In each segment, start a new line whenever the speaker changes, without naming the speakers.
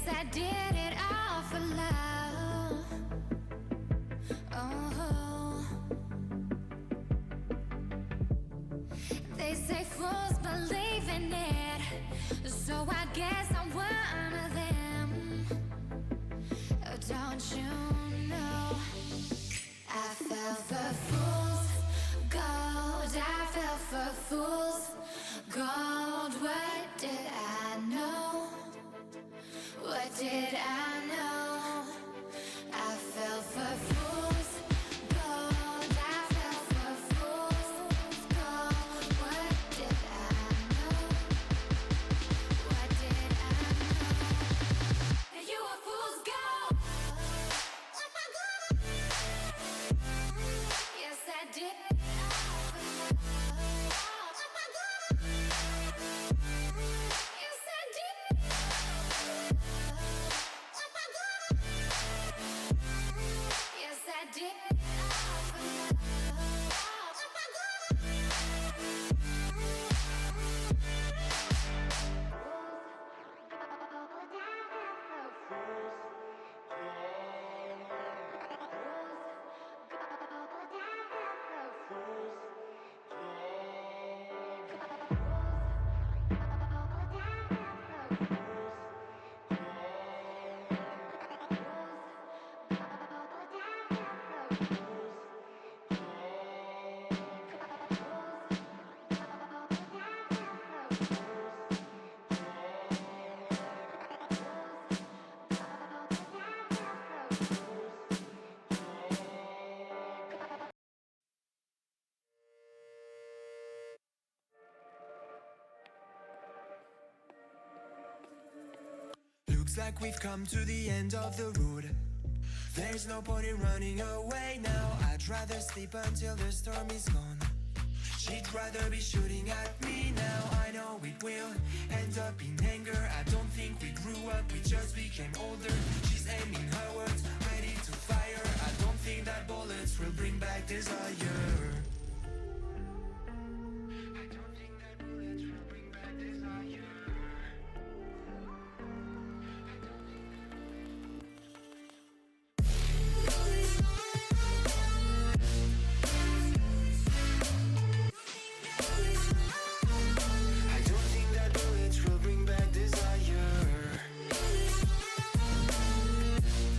Yes, I did it all for love. Oh, they say fools believe in it, so I guess I'm one of them. Oh, don't you know? I fell for fools gold. I fell for fools gold. What did I know? What did I know? I fell for fools gold. I fell for fools gold. What did I know? What did I know? You were fool's gold. Yes, I did. Yes, I did. Yes, I did.
Looks like we've come to the end of the road. There's no point in running away now. I'd rather sleep until the storm is gone. She'd rather be shooting at me now. I know it will end up in anger. I don't think we grew up, we just became older. She's aiming her words, ready to fire. I don't think that bullets will bring back desire. I don't think that bullets will bring back desire. I don't think that bullets will bring back desire.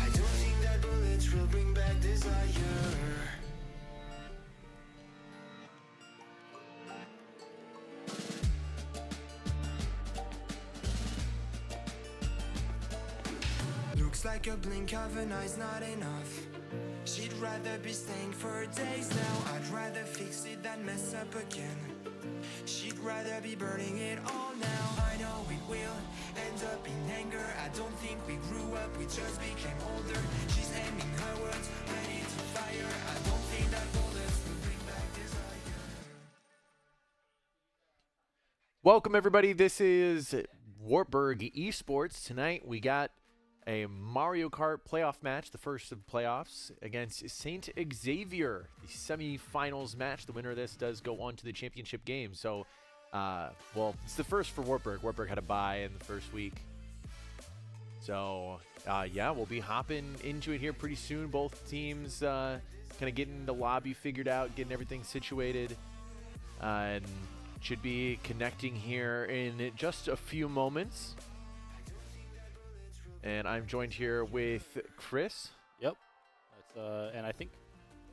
I don't think that bullets will bring back desire. Looks like a blink of an eye's not enough. She'd rather be staying for days now. I'd rather fix it than mess up again. She'd rather be burning it all now. I know it will end up in anger. I don't think we grew up, we just became older. She's aiming her words, ready to fire. I don't think that bullets will bring back desire.
Welcome, everybody. This is Wartburg Esports. Tonight, we got a Mario Kart playoff match, the first of the playoffs, against St. Xavier, the semifinals match. The winner of this does go on to the championship game. So, well, it's the first for Wartburg. Wartburg had a bye in the first week. So, yeah, we'll be hopping into it here pretty soon. Both teams kind of getting the lobby figured out, getting everything situated, and should be connecting here in just a few moments. And I'm joined here with Chris.
Yep. And I think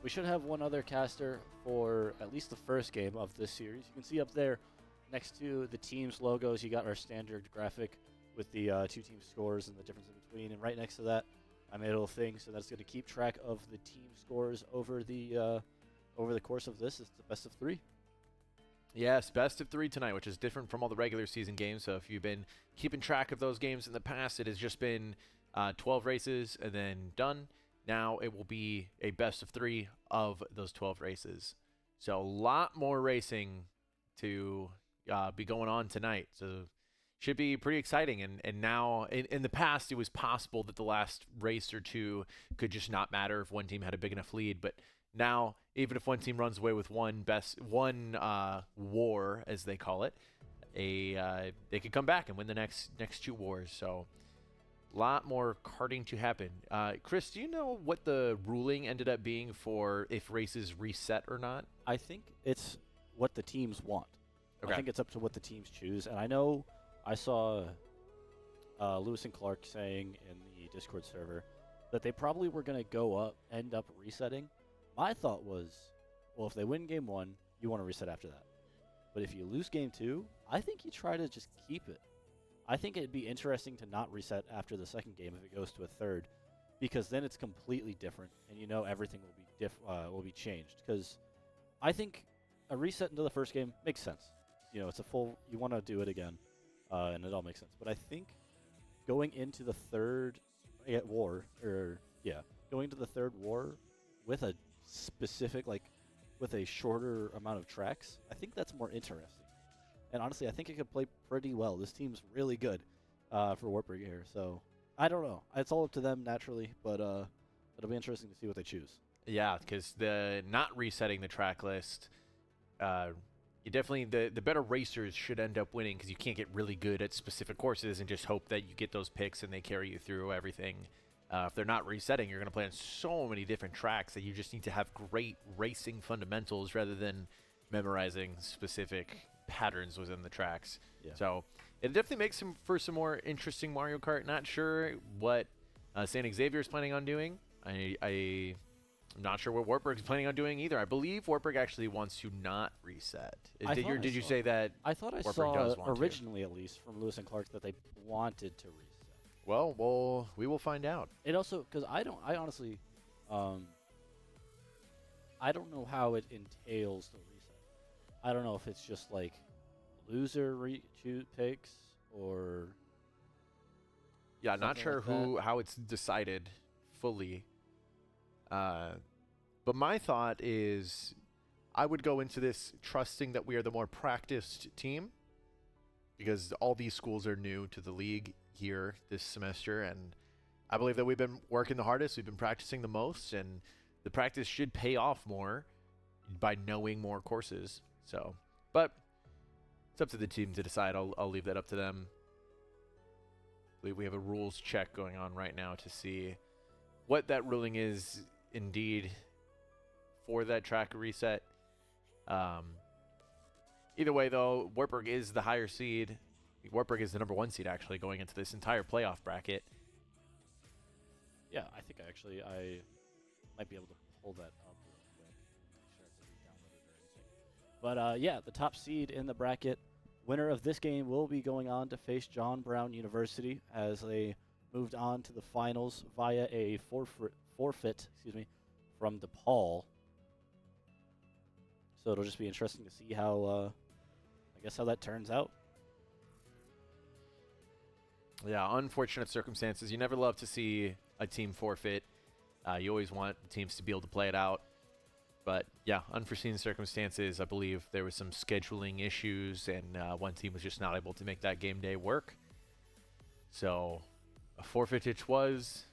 we should have one other caster for at least the first game of this series. You can see up there next to the team's logos, you got our standard graphic with the two team scores and the difference in between. And right next to that, I made a little thing, so that's going to keep track of the team scores over the course of this. It's the best of 3.
Yes, best of 3 tonight, which is different from all the regular season games. So if you've been keeping track of those games in the past, it has just been 12 races and then done. Now it will be a best of 3 of those 12 races. So a lot more racing to be going on tonight. So should be pretty exciting. And now in the past, it was possible that the last race or two could just not matter if one team had a big enough lead. But now, even if one team runs away with one war, as they call it, they could come back and win the next 2 wars. So a lot more karting to happen. Chris, do you know what the ruling ended up being for if races reset or not?
I think it's what the teams want.
Okay.
I think it's up to what the teams choose. And I know I saw Lewis and Clark saying in the Discord server that they probably were going to end up resetting. My thought was, well, if they win game 1, you want to reset after that. But if you lose game 2, I think you try to just keep it. I think it'd be interesting to not reset after the second game if it goes to a third, because then it's completely different, and everything will be changed. Because I think a reset into the first game makes sense. It's a full. You want to do it again, and it all makes sense. But I think going into the third war, going to the third war with a specific, with a shorter amount of tracks, I think that's more interesting. And honestly, I think it could play pretty well. This team's really good for Wartburg here. So I don't know. It's all up to them naturally, but it'll be interesting to see what they choose.
Yeah, because the not resetting the track list, you definitely the better racers should end up winning, because you can't get really good at specific courses and just hope that you get those picks and they carry you through everything. If they're not resetting, you're going to play on so many different tracks that you just need to have great racing fundamentals rather than memorizing specific patterns within the tracks.
Yeah.
So it definitely makes for some more interesting Mario Kart. Not sure what St. Xavier is planning on doing. I'm not sure what Wartburg is planning on doing either. I believe Wartburg actually wants to not reset. Did you say that?
I thought I
Wartburg does
saw
want to?
originally, at least from Lewis and Clark, that they wanted to reset.
Well, we will find out.
It also, because I honestly, I don't know how it entails the reset. I don't know if it's just like loser picks or.
Yeah, not sure
like
how it's decided fully. But my thought is, I would go into this trusting that we are the more practiced team, because all these schools are new to the league here this semester, and I believe that we've been working the hardest, we've been practicing the most, and the practice should pay off more by knowing more courses. So, but it's up to the team to decide. I'll leave that up to them. I believe we have a rules check going on right now to see what that ruling is indeed for that track reset. Either way, though, Wartburg is the higher seed. Wartburg is the number 1 seed, actually, going into this entire playoff bracket.
Yeah, I think I might be able to pull that up real quick. Make sure it's downloaded or anything. But yeah, the top seed in the bracket, winner of this game will be going on to face John Brown University as they moved on to the finals via a forfeit, from DePaul. So it'll just be interesting to see how, how that turns out.
Yeah, unfortunate circumstances. You never love to see a team forfeit. You always want the teams to be able to play it out. But yeah, unforeseen circumstances. I believe there was some scheduling issues, and one team was just not able to make that game day work. So a forfeit it was.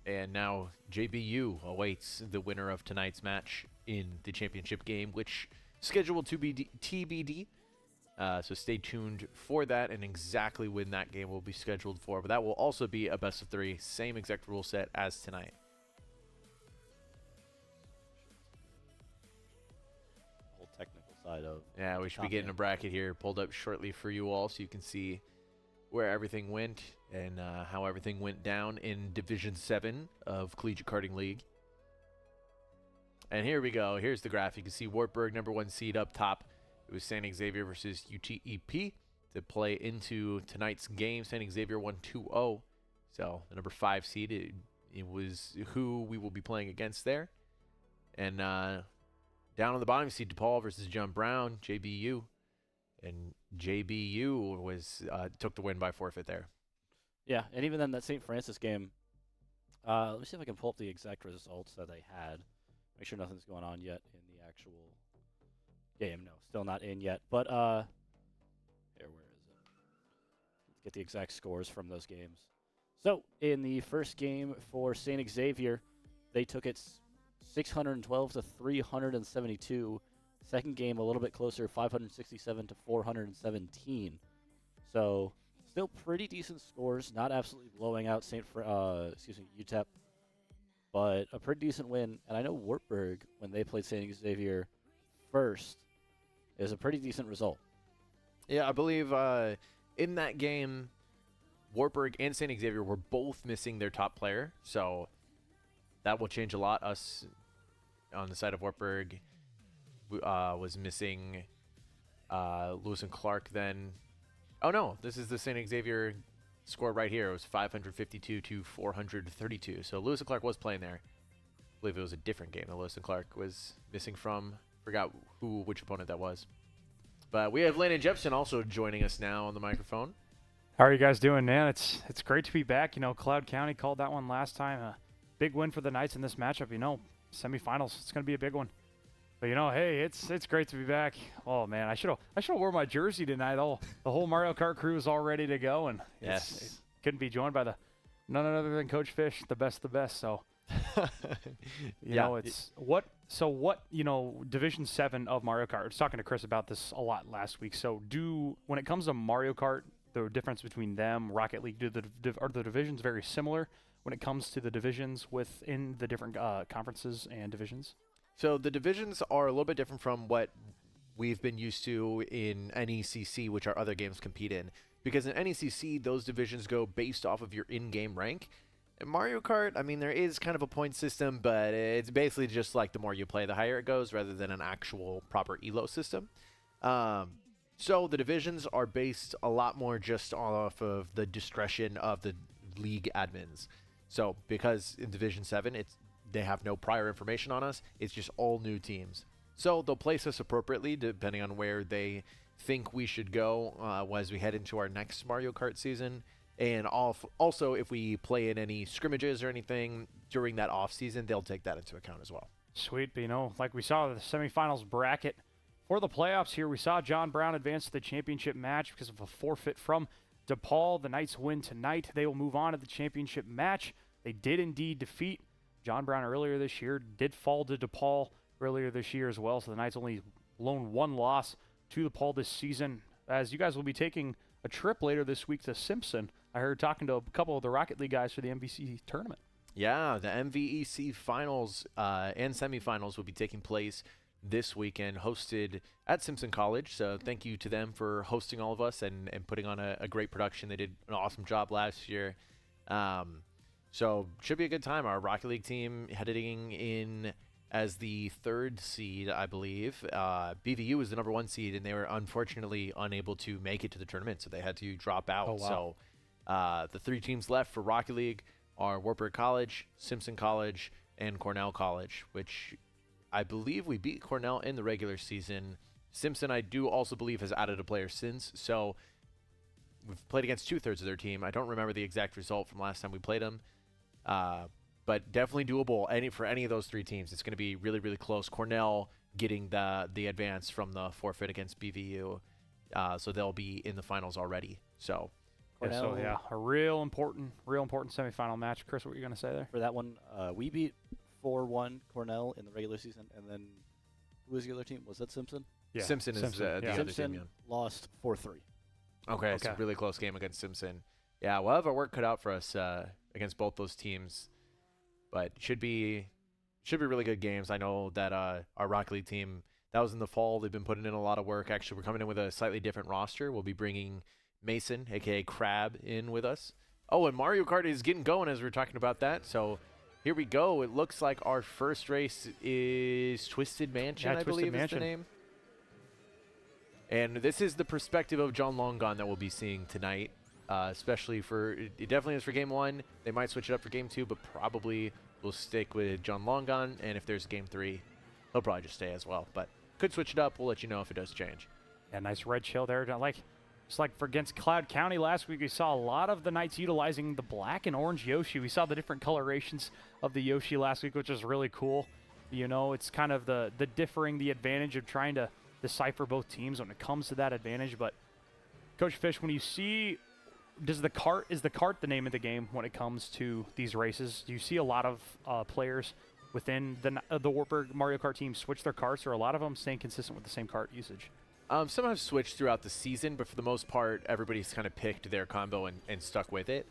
And now JBU awaits the winner of tonight's match in the championship game, which is scheduled to be TBD. So stay tuned for that and exactly when that game will be scheduled for. But that will also be a best of 3, same exact rule set as tonight.
Whole technical side of.
Yeah, we should be getting a bracket here pulled up shortly for you all so you can see where everything went and how everything went down in Division 7 of Collegiate Karting League. And here we go. Here's the graph. You can see Wartburg, number 1 seed up top. It was St. Xavier versus UTEP to play into tonight's game. St. Xavier won 2-0. So the number 5 seed, it was who we will be playing against there. And down on the bottom, you see DePaul versus John Brown, JBU. And JBU was took the win by forfeit there.
Yeah, and even then, that St. Francis game, let me see if I can pull up the exact results that they had. Make sure nothing's going on yet in the actual game. No, still not in yet. But here, where is it? Let's get the exact scores from those games. So in the first game for St. Xavier, they took it 612 to 372. Second game a little bit closer, 567 to 417. So still pretty decent scores, not absolutely blowing out UTEP, but a pretty decent win. And I know Wartburg, when they played St. Xavier first, is a pretty decent result.
Yeah, I believe in that game, Wartburg and St. Xavier were both missing their top player, so that will change a lot. Us on the side of Wartburg was missing Lewis and Clark then. Oh, no, this is the St. Xavier score right here. It was 552 to 432, so Lewis and Clark was playing there. I believe it was a different game that Lewis and Clark was missing from. Forgot which opponent that was. But we have Landon Jepson also joining us now on the microphone.
How are you guys doing, man? It's great to be back. You know, Cloud County called that one last time. A big win for the Knights in this matchup. You know, semifinals. It's going to be a big one. But you know, hey, it's great to be back. Oh man, I should have wore my jersey tonight. The whole Mario Kart crew is all ready to go, and
Yes,
it couldn't be joined by none other than Coach Fish, the best of the best. So. You know, it's what you know, Division 7 of Mario Kart. I was talking to Chris about this a lot last week. So when it comes to Mario Kart, the difference between them, Rocket League, are the divisions very similar when it comes to the divisions within the different conferences and divisions?
So the divisions are a little bit different from what we've been used to in NECC, which our other games compete in. Because in NECC, those divisions go based off of your in-game rank. In Mario Kart, I mean, there is kind of a point system, but it's basically just like the more you play, the higher it goes, rather than an actual proper ELO system. So the divisions are based a lot more just off of the discretion of the league admins. So because in Division 7, they have no prior information on us, it's just all new teams. So they'll place us appropriately depending on where they think we should go as we head into our next Mario Kart season. And also, if we play in any scrimmages or anything during that off season, they'll take that into account as well.
Sweet, but you know, like we saw the semifinals bracket for the playoffs here, we saw John Brown advance to the championship match because of a forfeit from DePaul. The Knights win tonight. They will move on to the championship match. They did indeed defeat John Brown earlier this year, did fall to DePaul earlier this year as well, so the Knights only loaned one loss to DePaul this season. As you guys will be taking a trip later this week to Simpson. I heard talking to a couple of the Rocket League guys for the MVC tournament.
Yeah, the MVEC finals and semifinals will be taking place this weekend, hosted at Simpson College. So thank you to them for hosting all of us and putting on a great production. They did an awesome job last year. So should be a good time. Our Rocket League team heading in as the 3rd seed, I believe. BVU was the number 1 seed, and they were unfortunately unable to make it to the tournament, so they had to drop out.
Oh, wow.
So the 3 teams left for Rocket League are Wartburg College, Simpson College, and Cornell College, which I believe we beat Cornell in the regular season. Simpson, I do also believe, has added a player since, so we've played against 2/3 of their team. I don't remember the exact result from last time we played them. But definitely doable for any of those 3 teams. It's going to be really, really close. Cornell getting the advance from the forfeit against BVU, so they'll be in the finals already. So,
yeah, a real important semifinal match. Chris, what were you going to say there?
For that one, we beat 4-1 Cornell in the regular season, and then who was the other team? Was that Simpson?
Yeah,
Simpson is the other
Simpson
team.
lost 4-3.
Okay, it's a really close game against Simpson. Yeah, we'll have our work cut out for us against both those teams, but should be really good games. I know that our Rocket League team, that was in the fall. They've been putting in a lot of work. Actually, we're coming in with a slightly different roster. We'll be bringing Mason, a.k.a. Crab, in with us. Oh, and Mario Kart is getting going as we're talking about that. So here we go. It looks like our first race is Twisted Mansion, I believe is the name. And this is the perspective of John Longon that we'll be seeing tonight, especially it definitely is for Game 1. They might switch it up for Game 2, but probably we'll stick with John Longon. And if there's Game 3, he'll probably just stay as well. But could switch it up. We'll let you know if it does change.
Yeah, nice red shell there. Just like for against Cloud County last week, we saw a lot of the Knights utilizing the black and orange Yoshi. We saw the different colorations of the Yoshi last week, which is really cool. You know, it's kind of the advantage of trying to decipher both teams when it comes to that advantage. But Coach Fish, when you see, is the Kart the name of the game when it comes to these races? Do you see a lot of players within the Wartburg Mario Kart team switch their carts, or a lot of them staying consistent with the same cart usage?
Some have switched throughout the season, but for the most part, everybody's kind of picked their combo and stuck with it.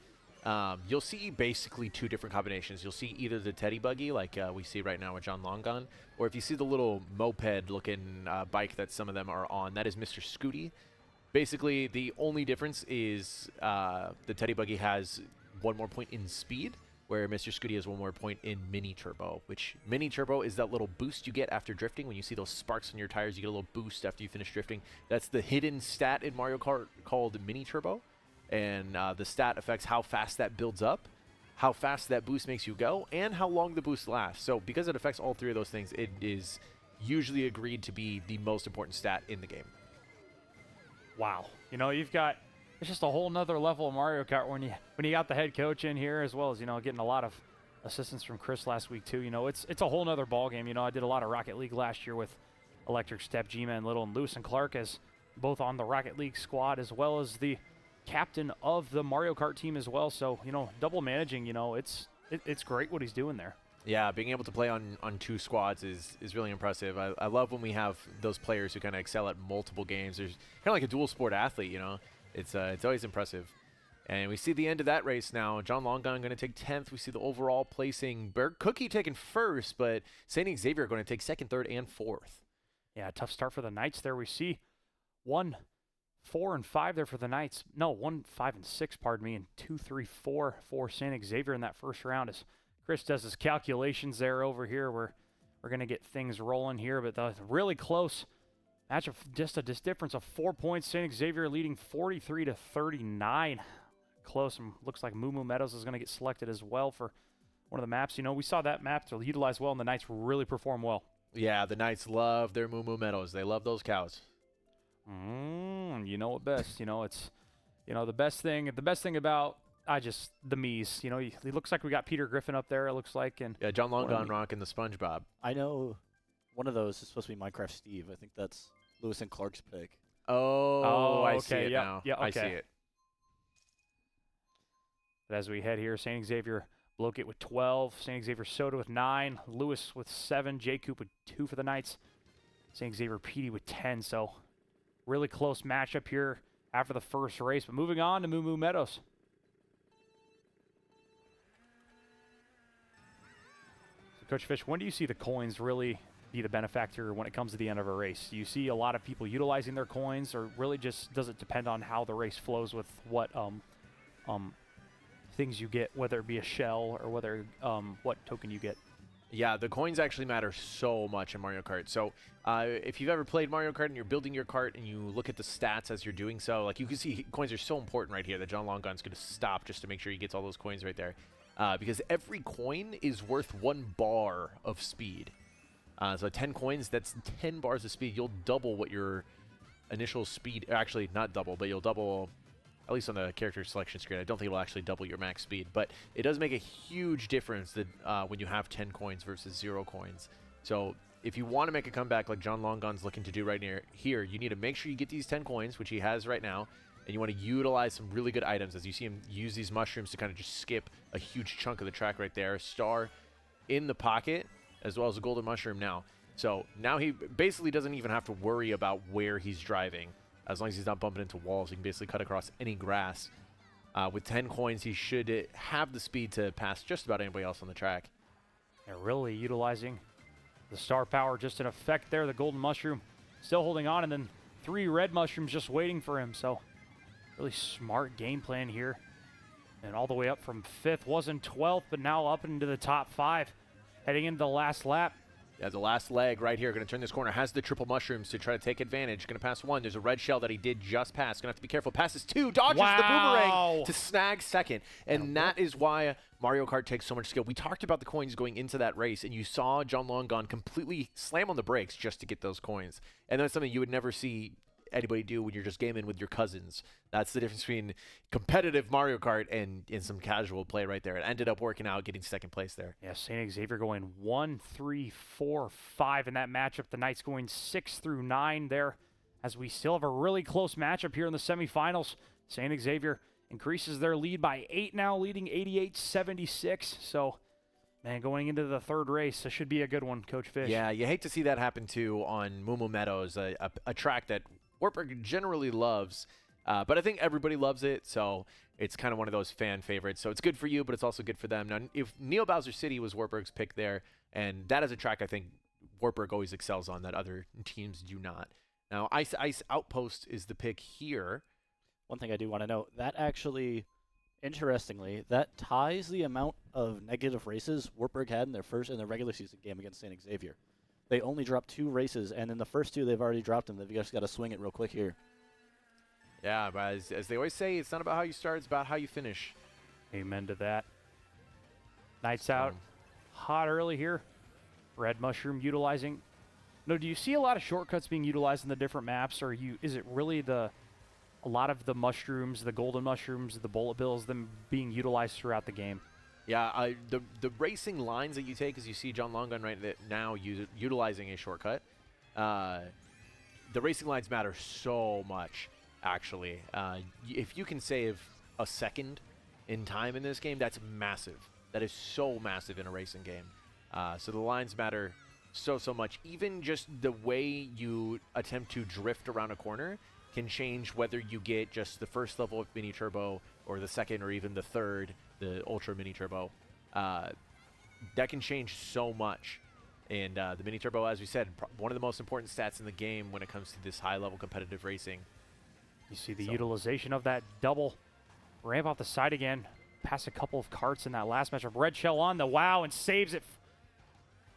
You'll see basically 2 different combinations. You'll see either the Teddy Buggy, like we see right now with John Longon, or if you see the little moped-looking bike that some of them are on, that is Mr. Scooty. Basically, the only difference is the Teddy Buggy has 1 more point in speed, where Mr. Scooty has 1 more point in Mini Turbo, which Mini Turbo is that little boost you get after drifting. When you see those sparks on your tires, you get a little boost after you finish drifting. That's the hidden stat in Mario Kart called Mini Turbo, and the stat affects how fast that builds up, how fast that boost makes you go, and how long the boost lasts. So because it affects all 3 of those things, it is usually agreed to be the most important stat in the game.
Wow. It's just a whole nother level of Mario Kart when you got the head coach in here, as well as, getting a lot of assistance from Chris last week too. It's a whole nother ball game. I did a lot of Rocket League last year with Electric Step, G-Man Little, and Lewis and Clark as both on the Rocket League squad, as well as the captain of the Mario Kart team as well. So, double managing, it's great what he's doing there. Yeah,
being able to play on 2 squads is really impressive. I love when we have those players who kind of excel at multiple games. There's kind of like a dual sport athlete, It's always impressive. And we see the end of that race now. John Longon going to take 10th. We see the overall placing. Berg Cookie taking 1st, but St. Xavier going to take 2nd, 3rd, and 4th.
Yeah, tough start for the Knights there. We see 1, 4, and 5 there for the Knights. No, 1, 5, and 6, pardon me, and 2, 3, 4 for St. Xavier in that first round. As Chris does his calculations there over here, we're going to get things rolling here, but the really close match of just a difference of 4 points. St. Xavier leading 43-39. Close, and looks like Moo Moo Meadows is going to get selected as well for one of the maps. We saw that map to utilize well, and the Knights really perform well.
Yeah, the Knights love their Moo Moo Meadows. They love those cows.
You know it best. It's the best thing about the Mies. He looks like we got Peter Griffin up there. It looks like, and
yeah, John Longon rocking the SpongeBob.
I know one of those is supposed to be Minecraft Steve. I think that's Lewis and Clark's pick.
Oh, I
okay,
see it now.
Yeah, okay.
I see it.
But as we head here, St. Xavier Blokett with 12, St. Xavier Soda with 9, Lewis with 7, J Coop with 2 for the Knights, St. Xavier PD with 10. So really close matchup here after the first race. But moving on to Moo Moo Meadows. So Coach Fish, when do you see the coins really be the benefactor when it comes to the end of a race? Do you see a lot of people utilizing their coins, or really just does it depend on how the race flows with what things you get, whether it be a shell or whether what token you get?
Yeah, the coins actually matter so much in Mario Kart. So if you've ever played Mario Kart and you're building your cart and you look at the stats as you're doing so, like you can see coins are so important right here that John Longon's going to stop just to make sure he gets all those coins right there. Because every coin is worth 1 bar of speed. So 10 coins, that's 10 bars of speed. You'll double what your initial speed, actually not double, but you'll double, at least on the character selection screen. I don't think it will actually double your max speed, but it does make a huge difference that when you have 10 coins versus 0 coins. So if you want to make a comeback like John Longon's looking to do right here, you need to make sure you get these 10 coins, which he has right now, and you want to utilize some really good items as you see him use these mushrooms to kind of just skip a huge chunk of the track right there. A star in the pocket, as well as a golden mushroom now. So now he basically doesn't even have to worry about where he's driving. As long as he's not bumping into walls, he can basically cut across any grass. With 10 coins, he should have the speed to pass just about anybody else on the track.
They're really utilizing the star power just in effect there. The golden mushroom still holding on, and then 3 red mushrooms just waiting for him. So really smart game plan here. And all the way up from 5th, wasn't 12th, but now up into the top 5. Heading into the last lap.
Yeah, the last leg right here. Going to turn this corner. Has the triple mushrooms to try to take advantage. Going to pass 1. There's a red shell that he did just pass. Going to have to be careful. Passes 2. Dodges the boomerang to snag 2nd. And that is why Mario Kart takes so much skill. We talked about the coins going into that race, and you saw John Longon completely slam on the brakes just to get those coins. And that's something you would never see anybody do when you're just gaming with your cousins. That's the difference between competitive Mario Kart and some casual play right there. It ended up working out, getting 2nd place there.
Yeah, St. Xavier going 1, 3, 4, 5 in that matchup. The Knights going 6 through 9 there, as we still have a really close matchup here in the semifinals. St. Xavier increases their lead by 8 now, leading 88-76. So Man, going into the third race, this should be a good one, Coach Fish.
Yeah, you hate to see that happen too on Moo Meadows, a track that Wartburg generally loves, but I think everybody loves it, so it's kind of one of those fan favorites. So it's good for you, but it's also good for them. Now, if Neo Bowser City was Wartburg's pick there, and that is a track I think Wartburg always excels on that other teams do not. Now, Ice Outpost is the pick here.
One thing I do want to note, that actually, interestingly, that ties the amount of negative races Wartburg had in their regular season game against St. Xavier. They only dropped 2 races, and in the first 2, they've already dropped them. They've just got to swing it real quick here.
Yeah, but as they always say, it's not about how you start, it's about how you finish.
Amen to that. Nights out. Hot early here. Red Mushroom utilizing. No, do you see a lot of shortcuts being utilized in the different maps, or is it really a lot of the mushrooms, the golden mushrooms, the bullet bills, them being utilized throughout the game?
Yeah, the racing lines that you take, as you see John Longun right now utilizing a shortcut, the racing lines matter so much, actually. If you can save a second in time in this game, that's massive. That is so massive in a racing game. So the lines matter so much. Even just the way you attempt to drift around a corner can change whether you get just the first level of mini turbo or the second or even the third, the ultra mini turbo. That can change so much. And the mini turbo, as we said, one of the most important stats in the game when it comes to this high level competitive racing.
You see the utilization of that double ramp off the side again. Past a couple of carts in that last matchup. Red Shell on the wow and saves it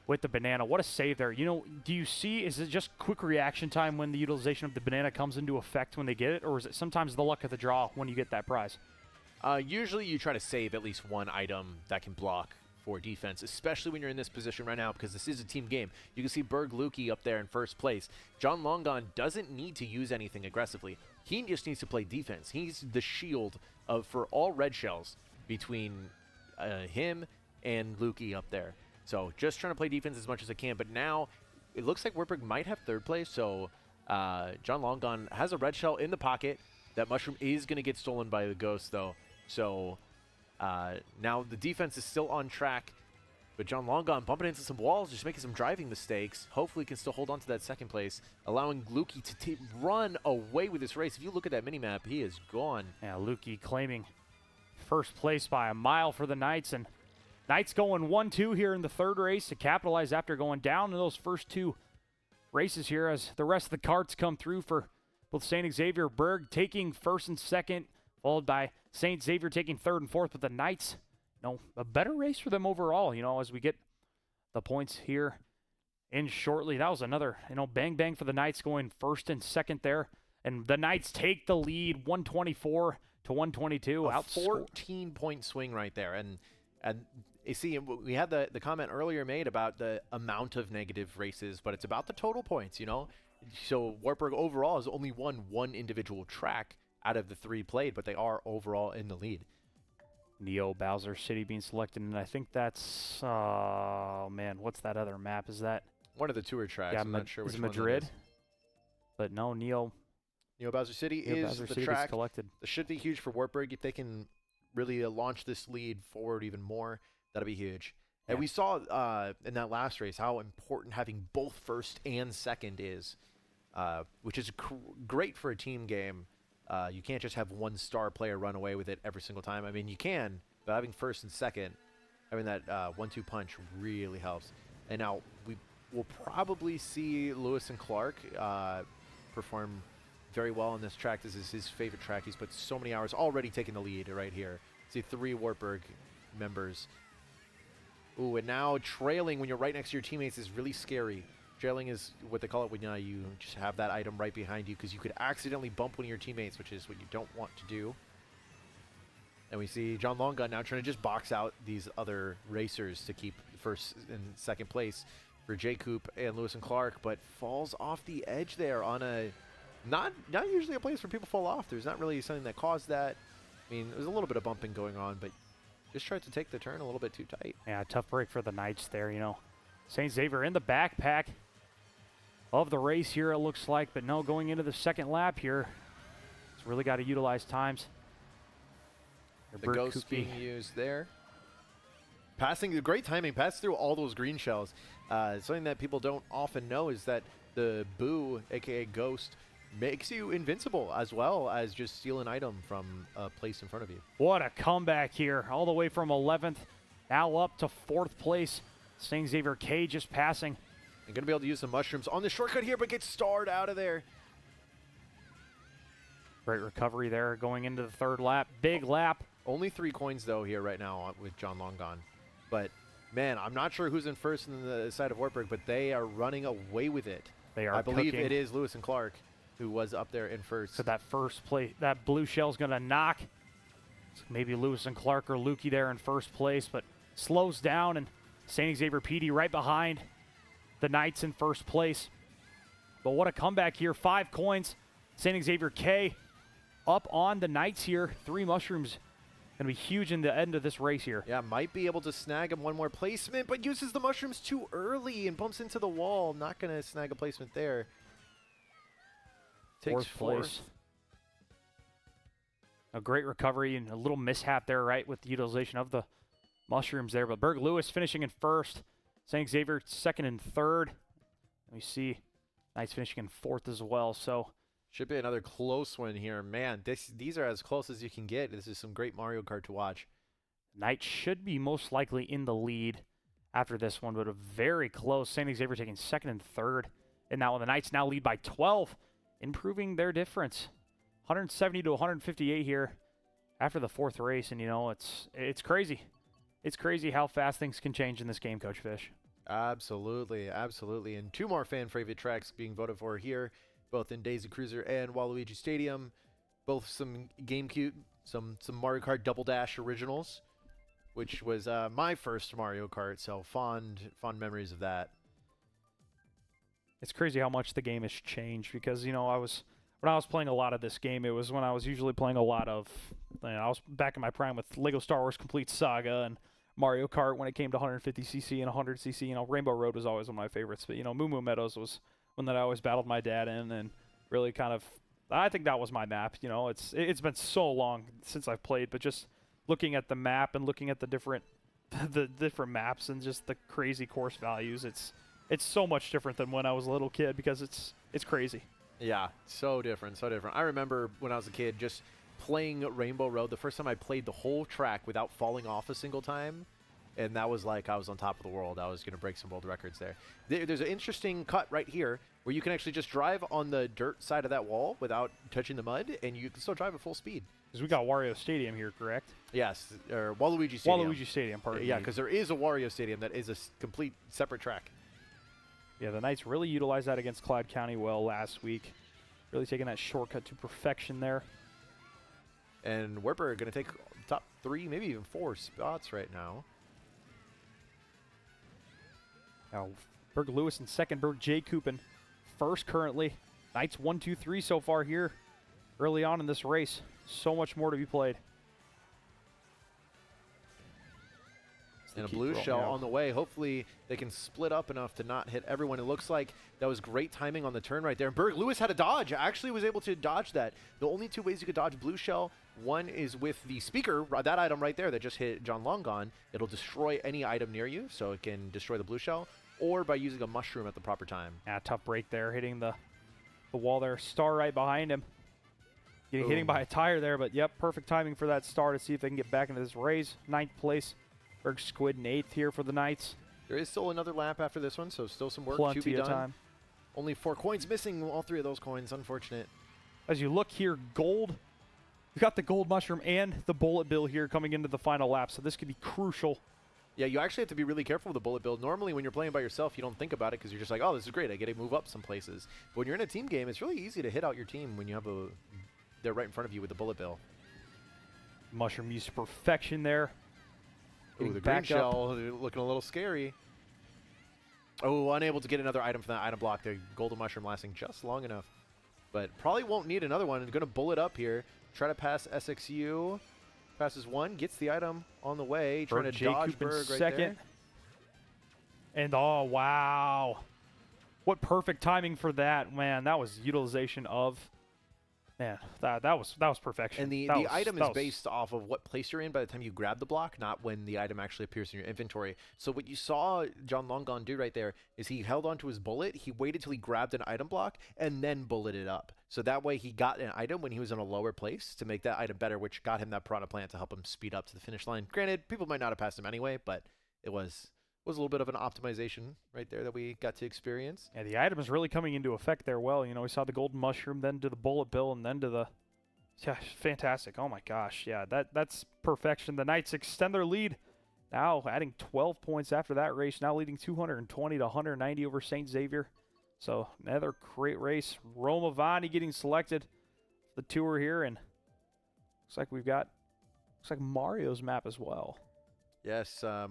with the banana. What a save there. You know, do you see, is it just quick reaction time when the utilization of the banana comes into effect when they get it, or is it sometimes the luck of the draw when you get that prize?
Usually you try to save at least one item that can block for defense, especially when you're in this position right now, because this is a team game. You can see Berg Lukey up there in first place. John Longon doesn't need to use anything aggressively. He just needs to play defense. He's the shield for all red shells between him and Lukey up there. So just trying to play defense as much as I can. But now it looks like Wartburg might have third place. So John Longon has a red shell in the pocket. That mushroom is going to get stolen by the ghost, though. So now the defense is still on track. But John Longon bumping into some walls, just making some driving mistakes. Hopefully can still hold on to that second place, allowing Lukey to run away with this race. If you look at that minimap, he is gone.
Yeah, Lukey claiming first place by a mile for the Knights, and Knights going 1-2 here in the third race to capitalize after going down in those first 2 races here as the rest of the carts come through for both St. Xavier. Berg taking first and second, followed by St. Xavier taking third and fourth, but the Knights, a better race for them overall, as we get the points here in shortly. That was another, bang bang for the Knights going first and second there, and the Knights take the lead 124 to 122.
A 14-point swing right there. And you see, we had the comment earlier made about the amount of negative races, but it's about the total points, So Wartburg overall has only won 1 individual track out of the 3 played, but they are overall in the lead.
Neo Bowser City being selected, and I think that's, what's that other map? Is that
one of the tour tracks?
Yeah,
I'm not sure which one
Madrid?
that is.
But no, Neo
Bowser City is the track.
Collected.
This should be huge for Wartburg if they can really launch this lead forward even more. That'll be huge.
Yeah.
And we saw in that last race how important having both first and second is, which is great for a team game. You can't just have one star player run away with it every single time. I mean, you can, but having first and second, having that 1-2 punch really helps. And now we will probably see Lewis and Clark perform very well on this track. This is his favorite track. He's put so many hours, already taking the lead right here. See 3 Wartburg members. Ooh, and now trailing when you're right next to your teammates is really scary. Trailing is what they call it when you just have that item right behind you, because you could accidentally bump one of your teammates, which is what you don't want to do. And we see John Longun now trying to just box out these other racers to keep first and second place for Jay Coop and Lewis and Clark, but falls off the edge there on a not usually a place where people fall off. There's not really something that caused that. I mean, there's a little bit of bumping going on, but just tried to take the turn a little bit too tight.
Yeah, tough break for the Knights there, St. Xavier in the backpack of the race here, it looks like, but no, going into the second lap here, it's really got to utilize times.
The ghost being used there. Passing, great timing, pass through all those green shells. Something that people don't often know is that the Boo, aka Ghost, makes you invincible as well as just steal an item from a place in front of you.
What a comeback here, all the way from 11th, now up to 4th place. St. Xavier K just passing.
And going to be able to use some mushrooms on the shortcut here, but gets starred out of there.
Great recovery there going into the 3rd lap. Big lap.
Only 3 coins, though, here right now with John Long gone. But, man, I'm not sure who's in first on the side of Wartburg, but they are running away with it.
They are
I believe
cooking.
it is Lewis and Clark who was up there in first.
So that first place, that blue shell's going to knock. So maybe Lewis and Clark or Lukey there in first place, but slows down, and St. Xavier PD right behind the Knights in first place. But what a comeback here. 5 coins. St. Xavier K up on the Knights here. 3 mushrooms. Going to be huge in the end of this race here.
Yeah, might be able to snag him one more placement, but uses the mushrooms too early and bumps into the wall. Not going to snag a placement there. Takes
4th place. A great recovery and a little mishap there, right, with the utilization of the mushrooms there. But Berg Lewis finishing in first. St. Xavier 2nd and 3rd. Let me see. Knights finishing in 4th as well. So
should be another close one here. Man, these are as close as you can get. This is some great Mario Kart to watch.
Knights should be most likely in the lead after this one, but a very close. St. Xavier taking 2nd and 3rd in that one. The Knights now lead by 12, improving their difference. 170 to 158 here after the 4th race, and you know, it's crazy. It's crazy how fast things can change in this game, Coach Fish.
Absolutely, absolutely. And 2 more fan favorite tracks being voted for here, both in Daisy Cruiser and Waluigi Stadium. Both some GameCube, some Mario Kart Double Dash originals, which was my first Mario Kart, so fond memories of that.
It's crazy how much the game has changed because, you know, when I was playing a lot of this game, it was when I was usually playing a lot of, you know, I was back in my prime with Lego Star Wars Complete Saga and Mario Kart when it came to 150cc and 100cc. You know, Rainbow Road was always one of my favorites, but, you know, Moo Moo Meadows was one that I always battled my dad in, and really kind of, I think that was my map. You know, it's been so long since I've played, but just looking at the map and looking at the different maps and just the crazy course values, it's so much different than when I was a little kid because it's crazy.
Yeah, so different, so different. I remember when I was a kid just playing Rainbow Road, the first time I played the whole track without falling off a single time, and that was like I was on top of the world. I was going to break some world records there. There's an interesting cut right here where you can actually just drive on the dirt side of that wall without touching the mud, and you can still drive at full speed.
Because we got Wario Stadium here, correct?
Yes, or Waluigi Stadium.
Waluigi Stadium, pardon
Yeah,
me.
because there is a Wario Stadium that is a complete separate track.
Yeah, the Knights really utilized that against Clyde County well last week. Really taking that shortcut to perfection there.
And Wartburg going to take top 3, maybe even 4 spots right now.
Now, Berg Lewis in second, Berg J. Coopin first currently. Knights 1, 2, 3 so far here early on in this race. So much more to be played.
And a blue shell on the way. Hopefully they can split up enough to not hit everyone. It looks like that was great timing on the turn right there. And Berg Lewis had a dodge. Actually was able to dodge that. The only 2 ways you could dodge blue shell, one is with the speaker, that item right there that just hit John Longon. It'll destroy any item near you, so it can destroy the blue shell, or by using a mushroom at the proper time.
Yeah, tough break there, hitting the wall there. Star right behind him. Hitting by a tire there, but yep, perfect timing for that Star to see if they can get back into this race. 9th place. Berg Squid in 8th here for the Knights.
There is still another lap after this one, so still some work
Plenty
to be
of
done.
time.
Only 4 coins missing, all 3 of those coins, unfortunate.
As you look here, gold. We've got the gold mushroom and the bullet bill here coming into the final lap, so this could be crucial.
Yeah, you actually have to be really careful with the bullet bill. Normally when you're playing by yourself, you don't think about it because you're just like, oh, this is great, I get to move up some places. But when you're in a team game, it's really easy to hit out your team when you have they're right in front of you with the bullet bill.
Mushroom used to perfection there.
Ooh, the green shell looking a little scary. Oh, unable to get another item from that item block. The golden mushroom lasting just long enough. But probably won't need another one. Going to bullet up here. Try to pass SXU. Passes 1. Gets the item on the way. Trying to dodge Berg right there.
And oh, wow. What perfect timing for that. Man, that was utilization of Man, that was perfection.
And the item is based off of what place you're in by the time you grab the block, not when the item actually appears in your inventory. So what you saw John Longon do right there is he held onto his bullet, he waited till he grabbed an item block, and then bulleted up. So that way he got an item when he was in a lower place to make that item better, which got him that piranha plant to help him speed up to the finish line. Granted, people might not have passed him anyway, but it was a little bit of an optimization right there that we got to experience.
Yeah, the item is really coming into effect there well. You know, we saw the golden mushroom, then to the bullet bill, and then to the... Yeah, fantastic. Oh, my gosh. Yeah, that's perfection. The Knights extend their lead. Now adding 12 points after that race, now leading 220 to 190 over St. Xavier. So another great race. Roma Vani getting selected for the tour here, and looks like Mario's map as well.
Yes, I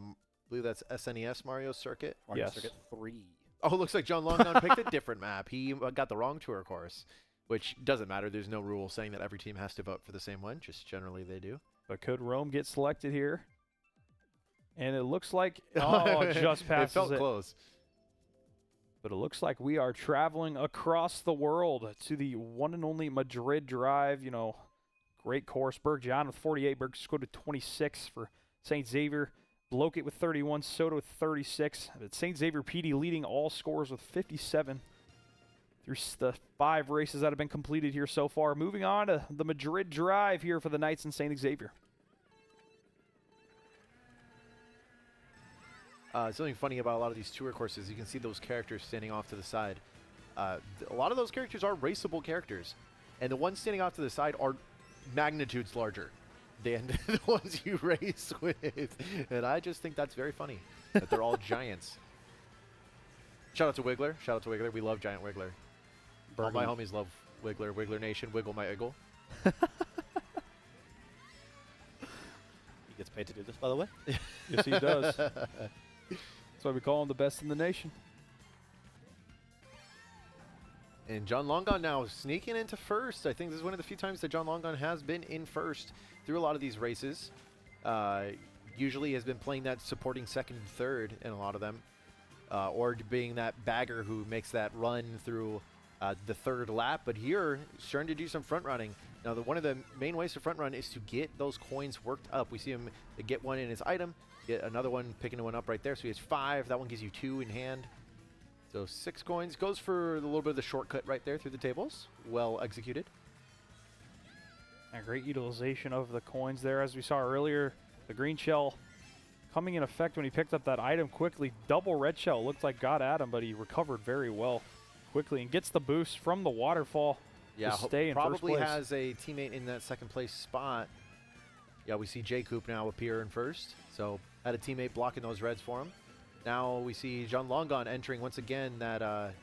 believe that's SNES Mario Circuit.
Mario
Yes.
Circuit 3.
Oh, it looks like John Longon picked a different map. He got the wrong tour course, which doesn't matter. There's no rule saying that every team has to vote for the same one. Just generally they do.
But could Rome get selected here? And it looks like, oh, it just passes
it. Felt close.
But it looks like we are traveling across the world to the one and only Madrid Drive. You know, great course. Berg John with 48. Berg Skoda 26 for St. Xavier. Blokett with 31. Soto with 36. But St. Xavier PD leading all scores with 57 through the 5 races that have been completed here so far. Moving on to the Madrid Drive here for the Knights and St. Xavier.
Something funny about a lot of these tour courses, you can see those characters standing off to the side. A lot of those characters are raceable characters, and the ones standing off to the side are magnitudes larger than the ones you race with. And I just think that's very funny, that they're all giants. Shout out to Wiggler. Shout out to Wiggler. We love Giant Wiggler. All my homies love Wiggler. Wiggler Nation. Wiggle my Iggle.
He gets paid to do this, by the way.
Yes, he does. That's why we call him the best in the nation.
And John Longon now sneaking into first. I think this is one of the few times that John Longon has been in first through a lot of these races. Usually has been playing that supporting second and third in a lot of them. Or being that bagger who makes that run through the third lap. But here, starting to do some front running. Now, one of the main ways to front run is to get those coins worked up. We see him get one in his item, get another one, picking one up right there. So he has 5. That one gives you 2 in hand. So 6 coins. Goes for a little bit of the shortcut right there through the tables. Well executed.
A great utilization of the coins there. As we saw earlier, the green shell coming in effect when he picked up that item quickly. Double red shell looked like got at him, but he recovered very well quickly and gets the boost from the waterfall.
Yeah,
stay in
probably
first place.
has a teammate in that second place spot. Yeah, we see J Coop now appear in first. So had a teammate blocking those reds for him. Now we see John Longon entering once again that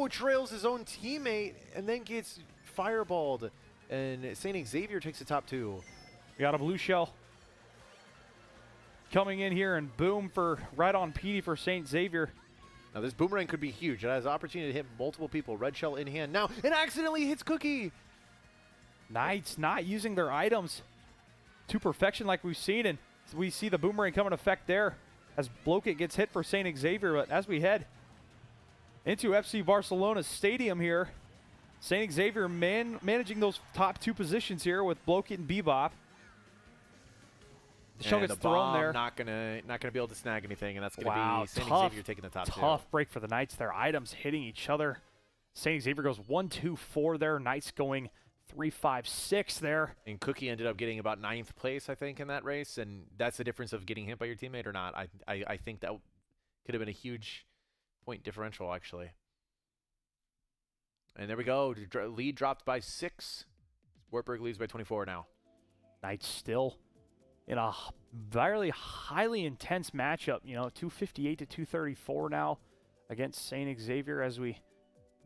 trails his own teammate and then gets fireballed. And St. Xavier takes the top 2.
We got a blue shell coming in here, and boom for right on PD for St. Xavier.
Now this boomerang could be huge. It has the opportunity to hit multiple people. Red shell in hand now, and accidentally hits Cookie.
Knights not using their items to perfection like we've seen, and we see the boomerang come in effect there as Blokett gets hit for St. Xavier. But as we head into FC Barcelona Stadium here, St. Xavier managing those top 2 positions here with Blokett and Bebop. The shell
And
gets
the
thrown
bomb
there.
Not gonna be able to snag anything, and that's gonna
Wow,
be St.
tough,
Xavier taking the top 2.
tough break for the Knights. Their items hitting each other. St. Xavier goes 1-2-4 there. Knights going 3-5-6 there.
And Cookie ended up getting about 9th place, I think, in that race, and that's the difference of getting hit by your teammate or not. I think that could have been a huge point differential, actually. And there we go. Lead dropped by 6. Wartburg leads by 24 now.
Knights still in a very highly intense matchup. 258 to 234 now against St. Xavier as we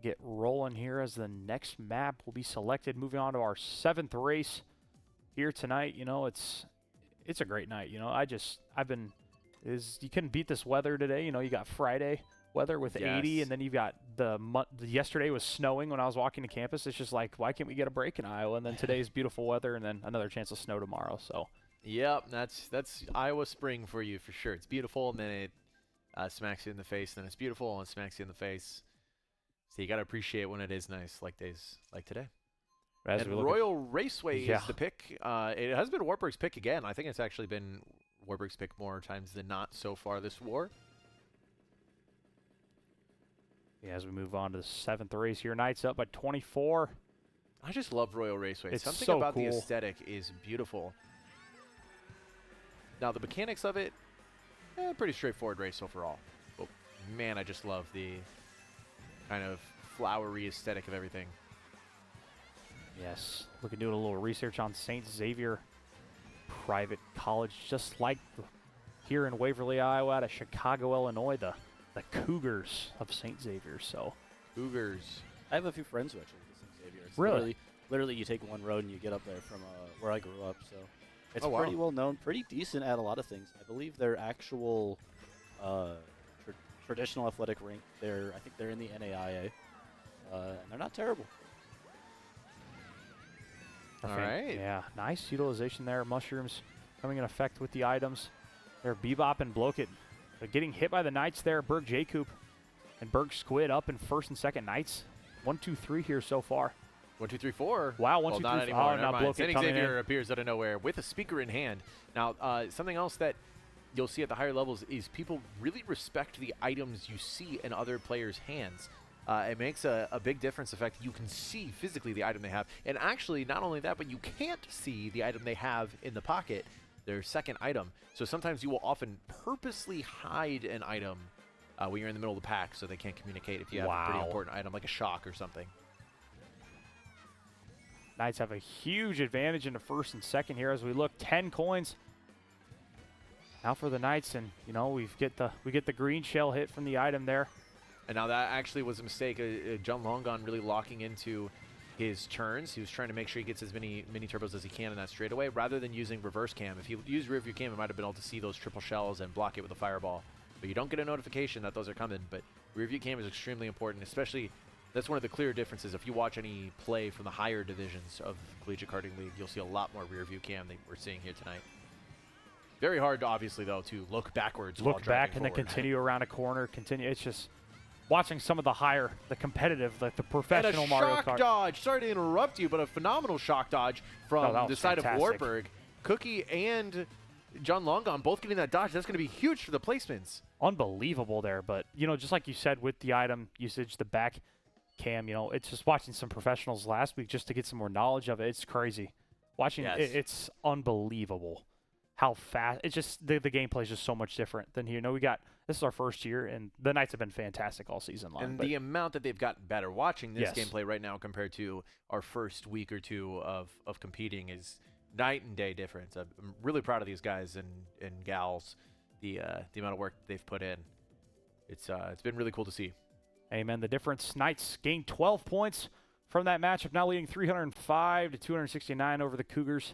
get rolling here as the next map will be selected. Moving on to our 7th race here tonight. It's a great night. You couldn't beat this weather today. You got Friday weather with 80,
Yes.
and then you've got yesterday was snowing when I was walking to campus. It's just like, why can't we get a break in Iowa? And then today's beautiful weather, and then another chance of snow tomorrow. So
Yep, that's Iowa spring for you for sure. It's beautiful, and then it smacks you in the face. Then it's beautiful, and it smacks you in the face. So you got to appreciate when it is nice, like days like today.
As
And
we look
Royal Raceway
Yeah.
is the pick. It has been Wartburg's pick again. I think it's actually been Wartburg's pick more times than not so far this war.
as we move on to the 7th race here, Knights up by 24.
I just love Royal Raceway.
It's
Something
so
about the
cool.
aesthetic is beautiful. Now, the mechanics of it, pretty straightforward race overall. But, man, I just love the kind of flowery aesthetic of everything.
Yes, looking doing a little research on St. Xavier private college, just like here in Waverly, Iowa, out of Chicago, Illinois, the Cougars of St. Xavier. So
Cougars.
I have a few friends who actually go to St. Xavier. It's
Really?
Literally, you take one road and you get up there from where I grew up. So it's
Oh, wow.
pretty well known, pretty decent at a lot of things. I believe their actual traditional athletic rink. I think they're in the NAIA, and they're not terrible.
All right.
Yeah, nice utilization there. Mushrooms coming in effect with the items. They're Bebop and Blokit. They're getting hit by the Knights there. Berg Jacob and Berg Squid up in first and second Knights. 1, 2, 3 here so far.
1, 2, 3, 4.
Wow, 1,
Well,
2,
not
3,
anymore.
oh,
Never
now
mind.
Blokit
St.
coming
Xavier
in.
appears out of nowhere with a speaker in hand. Now, something else that you'll see at the higher levels is people really respect the items you see in other players' hands. It makes a big difference, the fact that you can see physically the item they have. And actually, not only that, but you can't see the item they have in the pocket, their second item. So sometimes you will often purposely hide an item when you're in the middle of the pack so they can't communicate if you have a pretty
Wow.
important item like a shock or something.
Knights have a huge advantage in the first and second here as we look. 10 coins. Now for the Knights, and we get the green shell hit from the item there.
And now that actually was a mistake. John Longon really locking into his turns. He was trying to make sure he gets as many mini turbos as he can in that straightaway, rather than using reverse cam. If he used rear view cam, he might have been able to see those triple shells and block it with a fireball. But you don't get a notification that those are coming. But rear view cam is extremely important, especially that's one of the clear differences. If you watch any play from the higher divisions of Collegiate Karting League, you'll see a lot more rear view cam than we're seeing here tonight. Very hard, obviously, though, to look backwards. while
Look
driving
back and then
forward.
continue around a corner. Continue. It's just watching some of the competitive, like the professional
and a
Mario
shock
Kart.
dodge. Sorry to interrupt you, but a phenomenal shock dodge from
that
the
was
side
fantastic.
of Wartburg. Cookie and John Longon both getting that dodge. That's going to be huge for the placements.
Unbelievable there, but just like you said with the item usage, the back cam, it's just watching some professionals last week just to get some more knowledge of it. It's crazy. Watching
Yes.
it's unbelievable how fast. It's just the gameplay is just so much different than here. This is our first year, and the Knights have been fantastic all season long.
And
but
the amount that they've gotten better watching this
Yes.
gameplay right now compared to our first week or two of competing is night and day difference. I'm really proud of these guys and gals, the amount of work they've put in. It's been really cool to see.
Amen. The difference, Knights gained 12 points from that matchup, now leading 305 to 269 over the Cougars.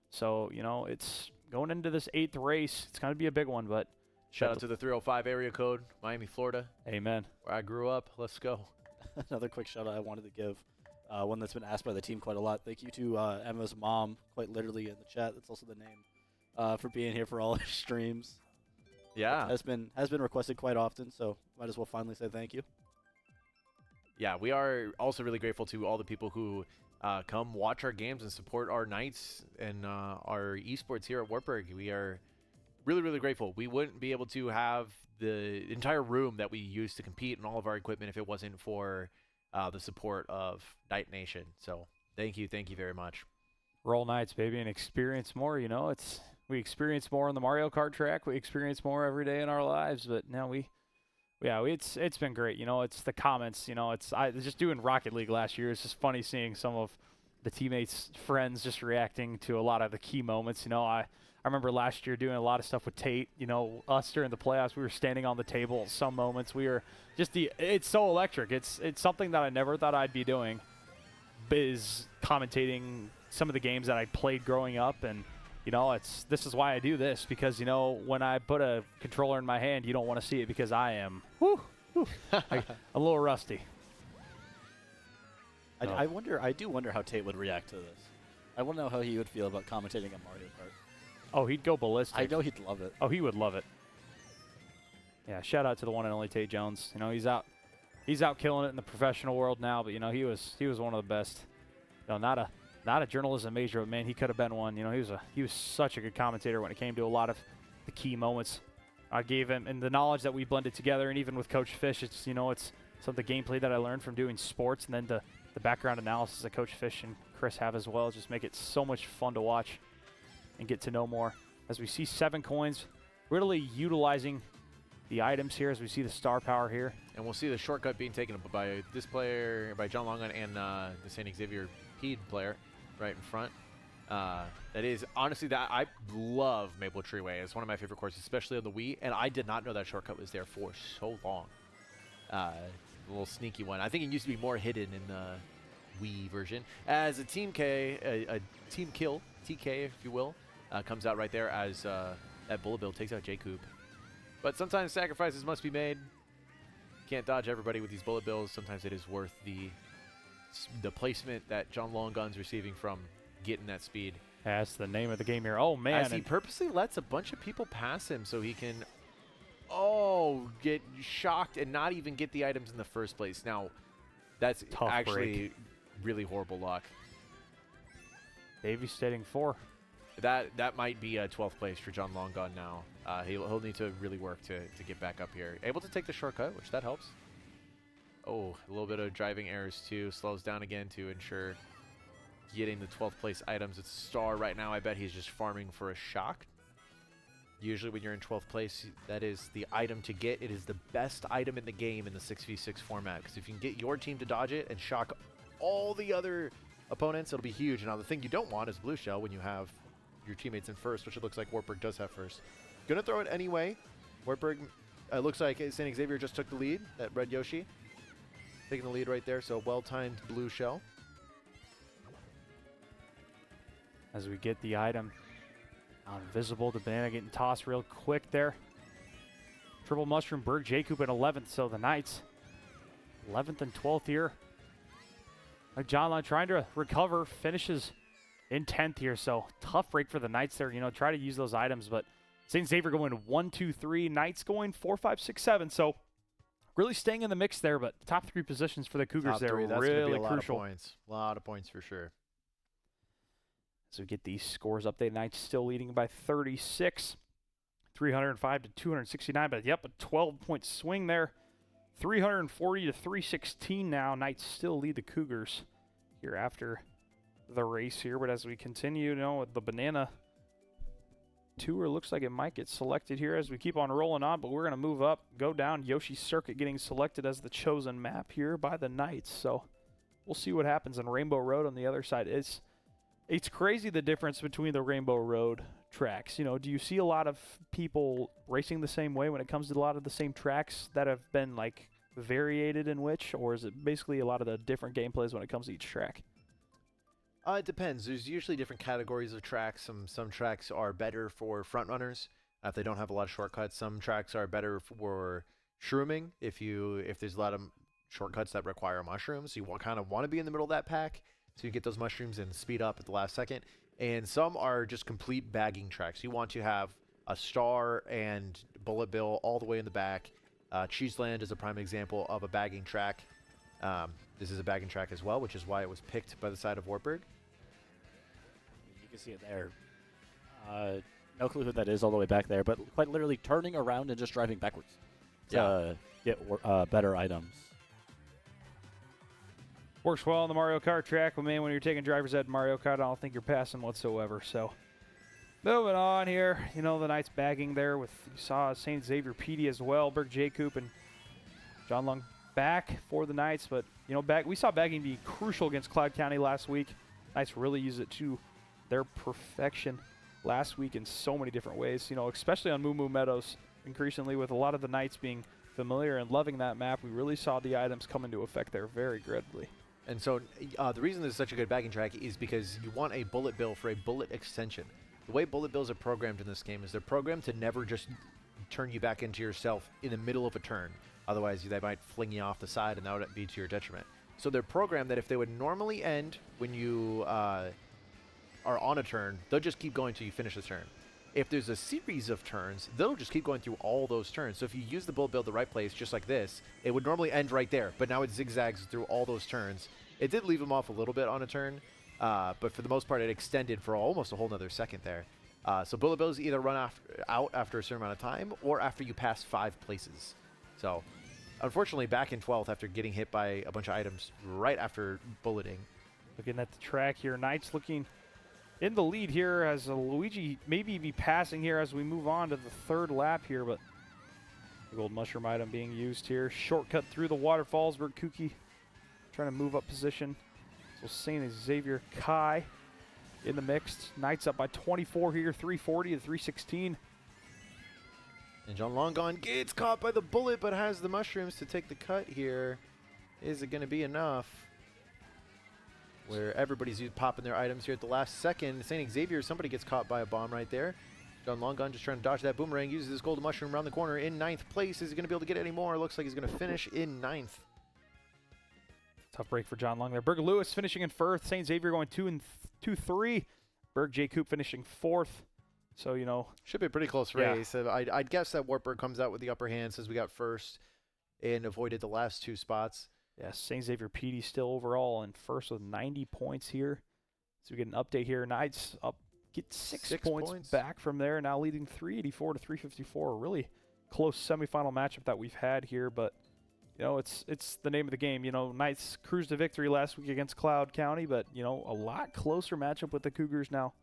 So, it's going into this 8th race. It's going to be a big one, but
Shout out to the 305 area code, Miami, Florida,
amen.
where I grew up. Let's go.
Another quick shout out I wanted to give, one that's been asked by the team quite a lot. Thank you to Emma's mom, quite literally in the chat. That's also the name, for being here for all our streams.
Yeah.
Has been requested quite often, so might as well finally say thank you.
Yeah, we are also really grateful to all the people who come watch our games and support our Knights and our esports here at Wartburg. We are really, really grateful. We wouldn't be able to have the entire room that we use to compete and all of our equipment if it wasn't for the support of Knight Nation. So thank you very much.
Roll Knights, baby, and experience more. We experience more on the Mario Kart track. We experience more every day in our lives. But now it's been great. It's the comments. I was just doing Rocket League last year. It's just funny seeing some of the teammates' friends just reacting to a lot of the key moments. I remember last year doing a lot of stuff with Tate. Us during the playoffs, we were standing on the table at some moments. We were just it's so electric. It's something that I never thought I'd be doing, is commentating some of the games that I played growing up. And this is why I do this, because when I put a controller in my hand, you don't want to see it because I am a little rusty.
I do wonder how Tate would react to this. I want to know how he would feel about commentating on Mario Kart.
Oh, he'd go ballistic.
I know he'd love it.
Oh, he would love it. Yeah, shout out to the one and only Tate Jones. He's out killing it in the professional world now, but he was one of the best. not a journalism major, but man, he could have been one. He was such a good commentator when it came to a lot of the key moments. I gave him, and the knowledge that we blended together, and even with Coach Fish, it's some of the gameplay that I learned from doing sports, and then the background analysis that Coach Fish and Chris have as well, just make it so much fun to watch and get to know more. As we see 7 coins, really utilizing the items here as we see the star power here.
And we'll see the shortcut being taken up by this player, by John Longon and the St. Xavier Pede player right in front. That is, honestly, that I love Maple Treeway. It's one of my favorite courses, especially on the Wii, and I did not know that shortcut was there for so long. A little sneaky one. I think it used to be more hidden in the Wii version. As a Team K, a Team Kill, TK, if you will, comes out right there as that bullet bill takes out J-Coop. But sometimes sacrifices must be made. Can't dodge everybody with these bullet bills. Sometimes it is worth the placement that John Longon's receiving from getting that speed.
That's the name of the game here. Oh, man.
As he purposely lets a bunch of people pass him so he can, get shocked and not even get the items in the first place. Now, that's
Tough
actually
break.
really horrible luck.
Davey stating 4.
That might be a 12th place for John Longon now. He'll need to really work to get back up here. Able to take the shortcut, which that helps. Oh, a little bit of driving errors too. Slows down again to ensure getting the 12th place items. It's star right now. I bet he's just farming for a shock. Usually when you're in 12th place, that is the item to get. It is the best item in the game in the 6v6 format, because if you can get your team to dodge it and shock all the other opponents, it'll be huge. Now, the thing you don't want is blue shell when you have your teammates in first, which it looks like Wartburg does have first. Gonna throw it anyway. Wartburg, looks like St. Xavier just took the lead. That red Yoshi taking the lead right there, so well-timed blue shell.
As we get the item invisible, the banana getting tossed real quick there. Triple Mushroom, Berg, J-Coop at 11th, so the Knights 11th and 12th here. John Long trying to recover, finishes in 10th here, so tough break for the Knights there. Try to use those items, but St. Xavier going 1, 2, 3, Knights going 4, 5, 6, 7, so really staying in the mix there, but top 3 positions for the Cougars
Top
there
three,
were
that's
really
gonna be a
crucial.
A lot of points for sure.
So we get these scores updated. Knights still leading by 36, 305 to 269. But yep, a 12-point swing there, 340 to 316 now. Knights still lead the Cougars here after the race here. But as we continue, with the banana tour, looks like it might get selected here as we keep on rolling on. But we're going to move up, go down. Yoshi Circuit getting selected as the chosen map here by the Knights. So we'll see what happens. And Rainbow Road on the other side is. It's crazy the difference between the Rainbow Road tracks. Do you see a lot of people racing the same way when it comes to a lot of the same tracks that have been variated in which, or is it basically a lot of the different gameplays when it comes to each track?
It depends. There's usually different categories of tracks. Some tracks are better for front runners if they don't have a lot of shortcuts. Some tracks are better for shrooming if there's a lot of shortcuts that require mushrooms. You kind of want to be in the middle of that pack, so you get those mushrooms and speed up at the last second. And some are just complete bagging tracks. You want to have a star and bullet bill all the way in the back. Cheeseland is a prime example of a bagging track. This is a bagging track as well, which is why it was picked by the side of Wartburg.
You can see it there. No clue who that is all the way back there, but quite literally turning around and just driving backwards to get better items.
Works well on the Mario Kart track, but man, when you're taking driver's ed in Mario Kart, I don't think you're passing whatsoever. So, moving on here, the Knights bagging there with, you saw St. Xavier PD as well, Berg J-Coop and John Lung back for the Knights, but, we saw bagging be crucial against Cloud County last week. Knights really used it to their perfection last week in so many different ways, especially on Moo Moo Meadows, increasingly with a lot of the Knights being familiar and loving that map. We really saw the items come into effect there very readily.
And so the reason this is such a good bagging track is because you want a bullet bill for a bullet extension. The way bullet bills are programmed in this game is they're programmed to never just turn you back into yourself in the middle of a turn. Otherwise, they might fling you off the side, and that would be to your detriment. So they're programmed that if they would normally end when you are on a turn, they'll just keep going till you finish the turn. If there's a series of turns, they'll just keep going through all those turns. So if you use the bullet bill the right place, just like this, it would normally end right there. But now it zigzags through all those turns. It did leave them off a little bit on a turn, but for the most part, it extended for almost a whole nother second there. So bullet bills either run out after a certain amount of time or after you pass 5 places. So unfortunately, back in 12th after getting hit by a bunch of items right after bulleting.
Looking at the track here, Knights looking in the lead here as Luigi maybe be passing here as we move on to the 3rd lap here, but the gold mushroom item being used here. Shortcut through the waterfalls. Kuki trying to move up position. So St. Xavier Kai in the mixed. Knights up by 24 here, 340 to 316.
And John Longon gets caught by the bullet, but has the mushrooms to take the cut here. Is it going to be enough? Where everybody's popping their items here at the last second. St. Xavier, somebody gets caught by a bomb right there. John Longon just trying to dodge that boomerang, uses his golden mushroom around the corner in 9th place. Is he going to be able to get any more? Looks like he's going to finish in 9th.
Tough break for John Long there. Berg Lewis finishing in 1st. St. Xavier going 2-3. Berg J. Coop finishing 4th. So, you know.
Should be a pretty close race. So I'd guess that Wartburg comes out with the upper hand since we got 1st and avoided the last 2 spots.
Yeah, St. Xavier PD still overall in 1st with 90 points here. So we get an update here. Knights up, get 6 points back from there. Now leading 384 to 354. A really close semifinal matchup that we've had here. But, you know, it's the name of the game. You know, Knights cruised to victory last week against Cloud County. But, you know, a lot closer matchup with the Cougars now.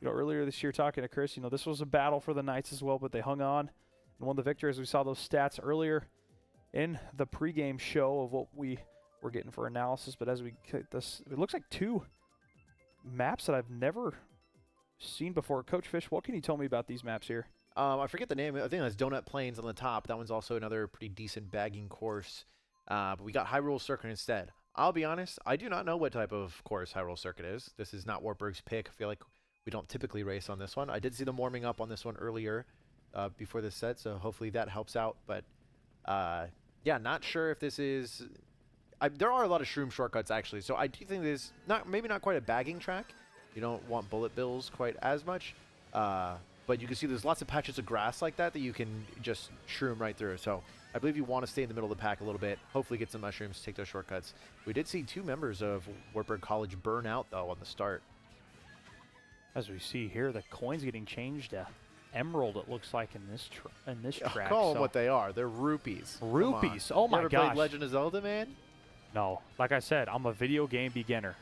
You know, earlier this year talking to Chris, you know, this was a battle for the Knights as well. But they hung on and won the victory as we saw those stats earlier in the pregame show of what we were getting for analysis. But as we get this, it looks like 2 maps that I've never seen before. Coach Fish, what can you tell me about these maps here?
I forget the name. I think that's Donut Plains on the top. That one's also another pretty decent bagging course. But we got Hyrule Circuit instead. I'll be honest, I do not know what type of course Hyrule Circuit is. This is not Wartburg's pick. I feel like we don't typically race on this one. I did see them warming up on this one earlier before this set, so hopefully that helps out. But yeah, not sure if this is... there are a lot of shroom shortcuts, actually, so I do think this is maybe not quite a bagging track. You don't want bullet bills quite as much, but you can see there's lots of patches of grass like that you can just shroom right through. So I believe you want to stay in the middle of the pack a little bit, hopefully get some mushrooms, take those shortcuts. We did see 2 members of Wartburg College burn out, though, on the start.
As we see here, the coins getting changed to emerald, it looks like, in this track.
Call them what they are. They're rupees.
Rupees. Oh, my
gosh.
gosh.
Played Legend of Zelda, man?
No. Like I said, I'm a video game beginner.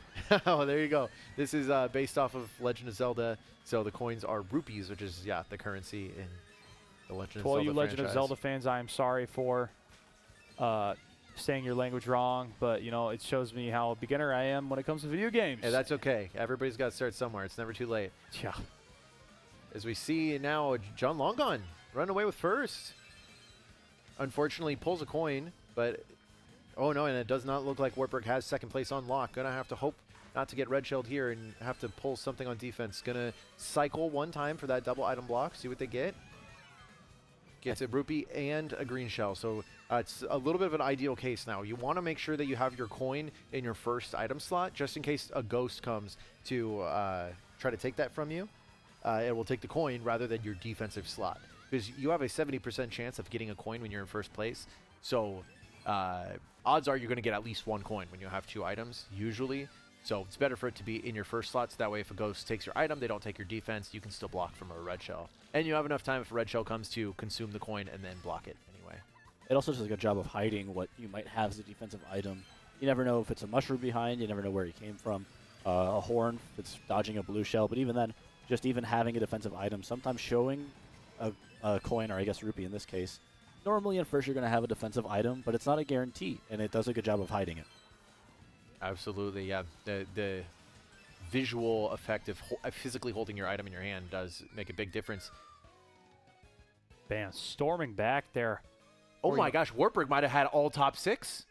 Oh, there you go. This is based off of Legend of Zelda. So the coins are rupees, which is, the currency in the Legend of Zelda
To all you Legend
franchise.
of Zelda fans, I am sorry for saying your language wrong, but, you know, it shows me how a beginner I am when it comes to video games.
Yeah, that's okay. Everybody's got to start somewhere. It's never too late.
Yeah.
As we see now, John Longon running away with 1st. Unfortunately, pulls a coin, but... Oh, no, and it does not look like Wartburg has 2nd place on lock. Going to have to hope not to get red shelled here and have to pull something on defense. Going to cycle 1 time for that double item block, see what they get. Gets a rupee and a green shell, so it's a little bit of an ideal case now. You want to make sure that you have your coin in your 1st item slot, just in case a ghost comes to try to take that from you. It will take the coin rather than your defensive slot, because you have a 70% chance of getting a coin when you're in 1st place. So odds are you're going to get at least 1 coin when you have 2 items, usually. So it's better for it to be in your 1st slots. That way, if a ghost takes your item, they don't take your defense. You can still block from a red shell. And you have enough time if a red shell comes to consume the coin and then block it anyway.
It also does a good job of hiding what you might have as a defensive item. You never know if it's a mushroom behind. You never know where he came from. A horn, if it's dodging a blue shell. But even then, just even having a defensive item, sometimes showing a coin, or I guess rupee in this case, normally at first you're going to have a defensive item, but it's not a guarantee, and it does a good job of hiding it.
Absolutely, yeah. The visual effect of physically holding your item in your hand does make a big difference.
Bam, storming back there.
Oh my gosh, Wartburg might have had all top 6.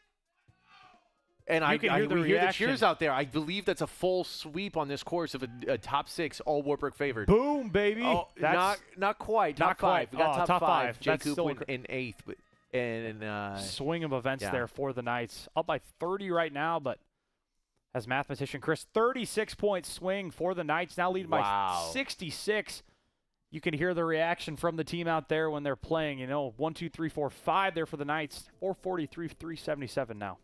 And
we hear the
cheers out there. I believe that's a full sweep on this course of a top 6, all Wartburg favored.
Boom, baby.
Oh, not quite. Top 5. We got top 5.
That's
J.
still
Coop in 8th. And
swing of events there for the Knights. Up by 30 right now, but as mathematician Chris, 36-point swing for the Knights. Now leading by 66. You can hear the reaction from the team out there when they're playing. You know, 1, 2, 3, 4, 5 there for the Knights. 443, 377 now.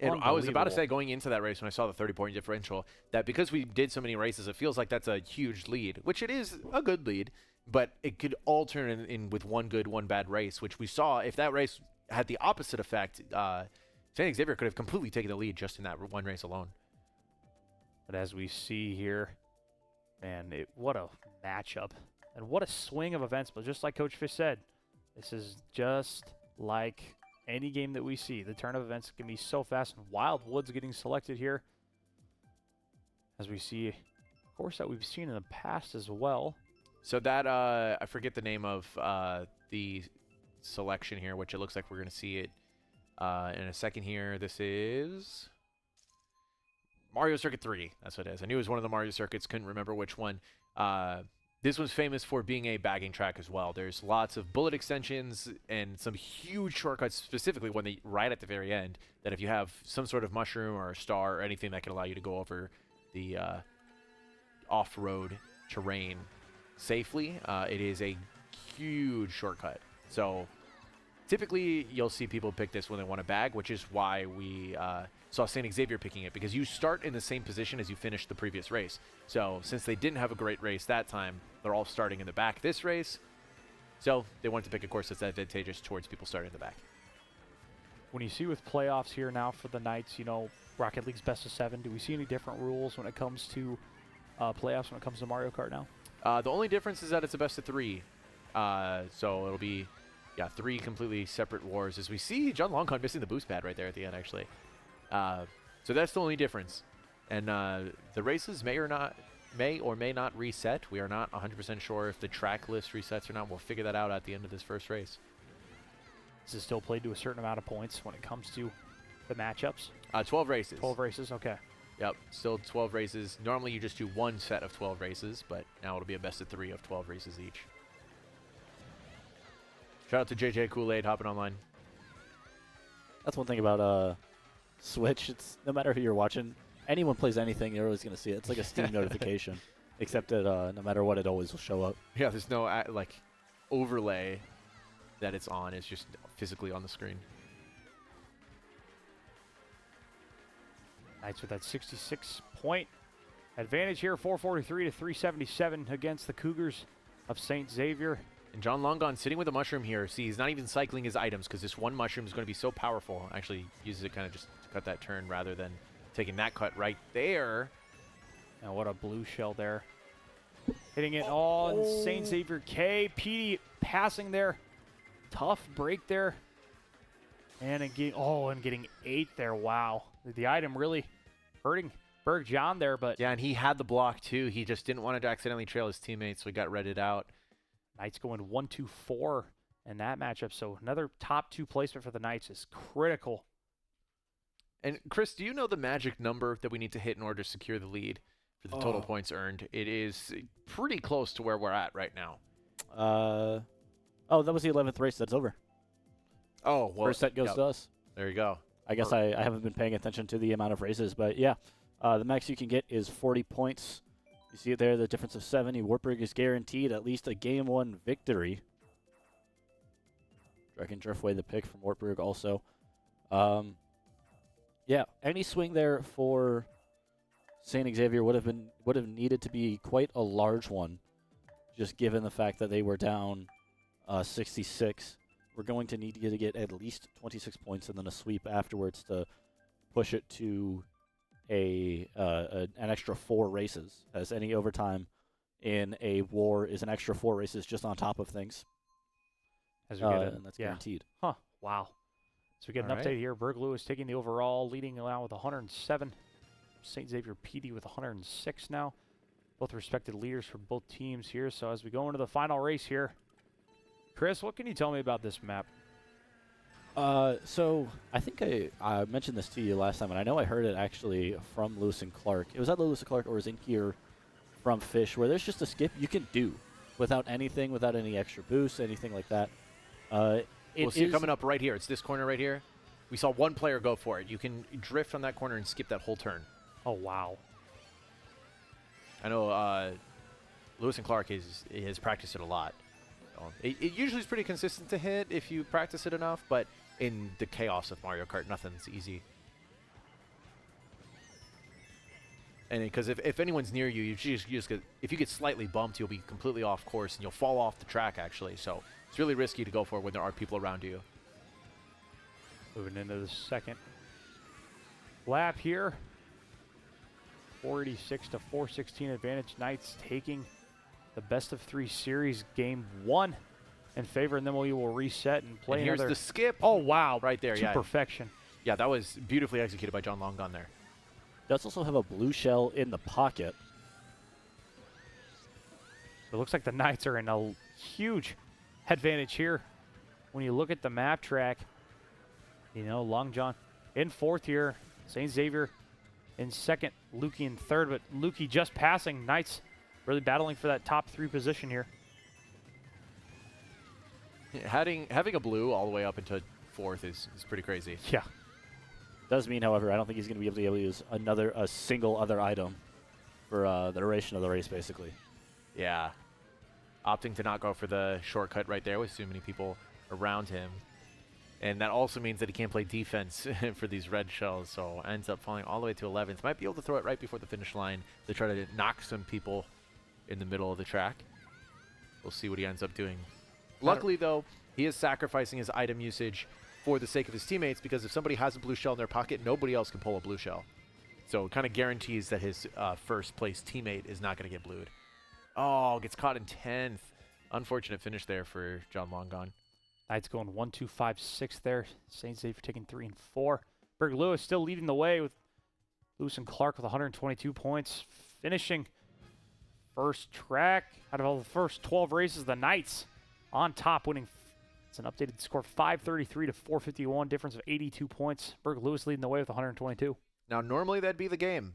And I was about to
Unbelievable.
say, going into that race when I saw the 30-point differential, that because we did so many races, it feels like that's a huge lead, which it is a good lead, but it could all turn in with one good, one bad race, which we saw. If that race had the opposite effect, St. Xavier could have completely taken the lead just in that one race alone.
But as we see here, man, what a matchup. And what a swing of events. But just like Coach Fish said, this is just like any game that we see. The turn of events can be so fast. And Wildwood's getting selected here. As we see, of course, that we've seen in the past as well.
So that, I forget the name of the selection here, which it looks like we're going to see it in a second here. This is Mario Circuit 3. That's what it is. I knew it was one of the Mario Circuits. Couldn't remember which one. This one's famous for being a bagging track as well. There's lots of bullet extensions and some huge shortcuts, specifically when they right at the very end, that if you have some sort of mushroom or a star or anything that can allow you to go over the off-road terrain safely, it is a huge shortcut. So typically you'll see people pick this when they want to bag, which is why we saw St. Xavier picking it, because you start in the same position as you finished the previous race. So since they didn't have a great race that time, they're all starting in the back this race. So they wanted to pick a course that's advantageous towards people starting in the back.
When you see with playoffs here now for the Knights, you know, Rocket League's best of 7, do we see any different rules when it comes to playoffs, when it comes to Mario Kart now?
The only difference is that it's a best of 3. So it'll be, 3 completely separate wars. As we see John Longcon missing the boost pad right there at the end, actually. So that's the only difference. And the races may or may not reset. We are not 100% sure if the track list resets or not. We'll figure that out at the end of this first race.
This is still played to a certain amount of points when it comes to the matchups.
12 races.
12 races, okay.
Yep, still 12 races. Normally you just do one set of 12 races, but now it'll be a best of 3 of 12 races each. Shout out to JJ Kool-Aid hopping online.
That's one thing about Switch. It's no matter who you're watching, anyone plays anything, you're always going to see it. It's like a Steam notification, except that no matter what, it always will show up.
Yeah, there's no like overlay that it's on. It's just physically on the screen.
Knights with that 66-point advantage here, 443 to 377 against the Cougars of St. Xavier.
And John Longon sitting with a mushroom here. See, he's not even cycling his items because this one mushroom is going to be so powerful. Actually uses it kind of just to cut that turn rather than taking that cut right there.
Now what a blue shell there. Hitting it all in St. Xavier K. Petey passing there. Tough break there. And getting 8 there. Wow. The item really hurting Berg John there, but
Yeah, and he had the block too. He just didn't want to accidentally trail his teammates, so he got redded out.
Knights going 1-2-4 in that matchup. So another top 2 placement for the Knights is critical.
And Chris, do you know the magic number that we need to hit in order to secure the lead for the total points earned? It is pretty close to where we're at right now.
That was the 11th race. That's over.
Oh, well.
First set goes to us.
There you go.
I guess I haven't been paying attention to the amount of races, but yeah. The max you can get is 40 points. You see it there, the difference of 70. Wartburg is guaranteed at least a Game 1 victory. Dragon Driftway, the pick from Wartburg also. Yeah, any swing there for St. Xavier would have needed to be quite a large one, just given the fact that they were down 66. We're going to need to get at least 26 points and then a sweep afterwards to push it to an extra 4 races, as any overtime in a war is an extra 4 races just on top of things.
As we get
and that's guaranteed.
Huh. Wow. So we get an update here. Berg Lewis taking the overall, leading now with 107. St. Xavier PD with 106 now. Both respected leaders for both teams here. So as we go into the final race here, Chris, what can you tell me about this map?
So I think I mentioned this to you last time, and I know I heard it actually from Lewis and Clark. It was either Lewis and Clark or it was in here from Fish, where there's just a skip you can do without anything, without any extra boost, anything like that.
We'll see it coming up right here. It's this corner right here. We saw one player go for it. You can drift on that corner and skip that whole turn.
Oh, wow.
I know Lewis and Clark has practiced it a lot. It usually is pretty consistent to hit if you practice it enough, but in the chaos of Mario Kart, nothing's easy. And because if anyone's near you, you just get, if you get slightly bumped, you'll be completely off course and you'll fall off the track actually. So it's really risky to go for when there are people around you.
Moving into the second lap here. 486 to 416 advantage. Knights taking the best of 3 series game 1 in favor, and then we will reset and play
And here's
another.
the skip.
Oh, wow.
Right there,
To
yeah.
perfection.
Yeah, that was beautifully executed by John Longon there.
Does also have a blue shell in the pocket.
It looks like the Knights are in a huge advantage here. When you look at the map track, you know, Long John in 4th here. St. Xavier in 2nd. Lukey in 3rd, but Lukey just passing. Knights really battling for that top 3 position here.
Having a blue all the way up into 4th is pretty crazy.
Yeah.
Does mean, however, I don't think he's going to be able to use a single other item for the duration of the race, basically.
Yeah. Opting to not go for the shortcut right there with so many people around him. And that also means that he can't play defense for these red shells, so ends up falling all the way to 11th. Might be able to throw it right before the finish line to try to knock some people in the middle of the track. We'll see what he ends up doing. Luckily, though, he is sacrificing his item usage for the sake of his teammates, because if somebody has a blue shell in their pocket, nobody else can pull a blue shell. So it kind of guarantees that his first place teammate is not going to get blued. Oh, gets caught in 10th. Unfortunate finish there for John Longon.
Knights going 1, 2, 5, 6 there. St. Xavier taking 3 and 4. Berg Lewis still leading the way with Lewis and Clark with 122 points. Finishing first track out of all the first 12 races. The Knights on top, winning. It's an updated score, 533 to 451, difference of 82 points. Berg Lewis leading the way with 122.
Now, normally that'd be the game,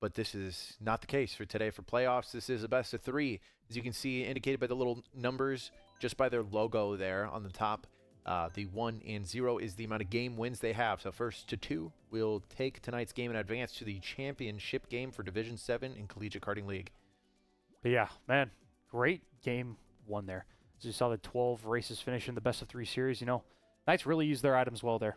but this is not the case for today for playoffs. This is a best of 3. As you can see, indicated by the little numbers, just by their logo there on the top. The 1 and 0 is the amount of game wins they have. So first to 2 will take tonight's game and advance to the championship game for Division 7 in Collegiate Karting League.
But yeah, man, great game 1 there. As you saw the 12 races finish in the best of 3 series, you know, Knights really used their items well there.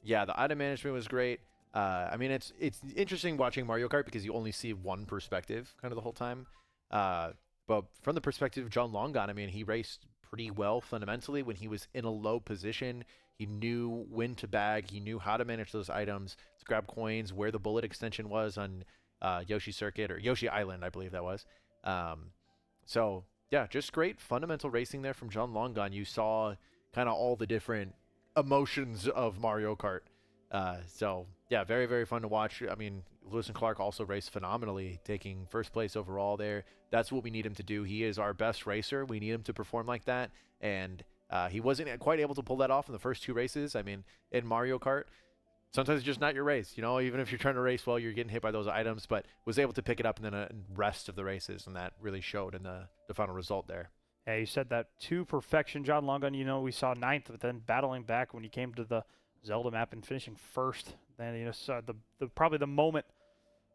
Yeah, the item management was great. I mean, it's interesting watching Mario Kart because you only see one perspective kind of the whole time. But from the perspective of John Longon, I mean, he raced pretty well fundamentally when he was in a low position. He knew when to bag. He knew how to manage those items, to grab coins, where the bullet extension was on Yoshi Circuit, or Yoshi Island, I believe that was. So, yeah, just great fundamental racing there from John Longon. You saw kind of all the different emotions of Mario Kart. So, yeah, very, very fun to watch. I mean, Lewis and Clark also raced phenomenally, taking first place overall there. That's what we need him to do. He is our best racer. We need him to perform like that. And he wasn't quite able to pull that off in the first 2 races. I mean, in Mario Kart, sometimes it's just not your race. You know, even if you're trying to race well, you're getting hit by those items, but was able to pick it up in the rest of the races, and that really showed in the final result there.
Yeah, you said that to perfection. John Longon, you know, we saw 9th, but then battling back when he came to the Zelda map and finishing 1st. Then, you know, saw probably the moment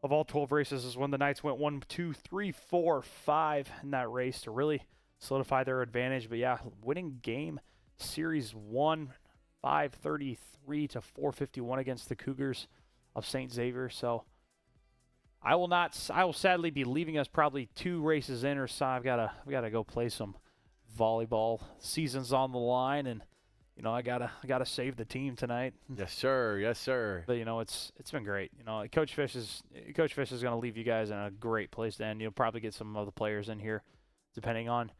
of all 12 races is when the Knights went 1, 2, 3, 4, 5 in that race to really solidify their advantage. But yeah, winning game series 1, 533 to 451 against the Cougars of St. Xavier. So I will sadly be leaving us probably 2 races in or so. I've got to go play some volleyball. Season's on the line, and you know, I gotta save the team tonight.
Yes, sir. Yes, sir.
But you know, it's been great. You know, Coach Fish is gonna leave you guys in a great place to end. You'll probably get some of the players in here, depending on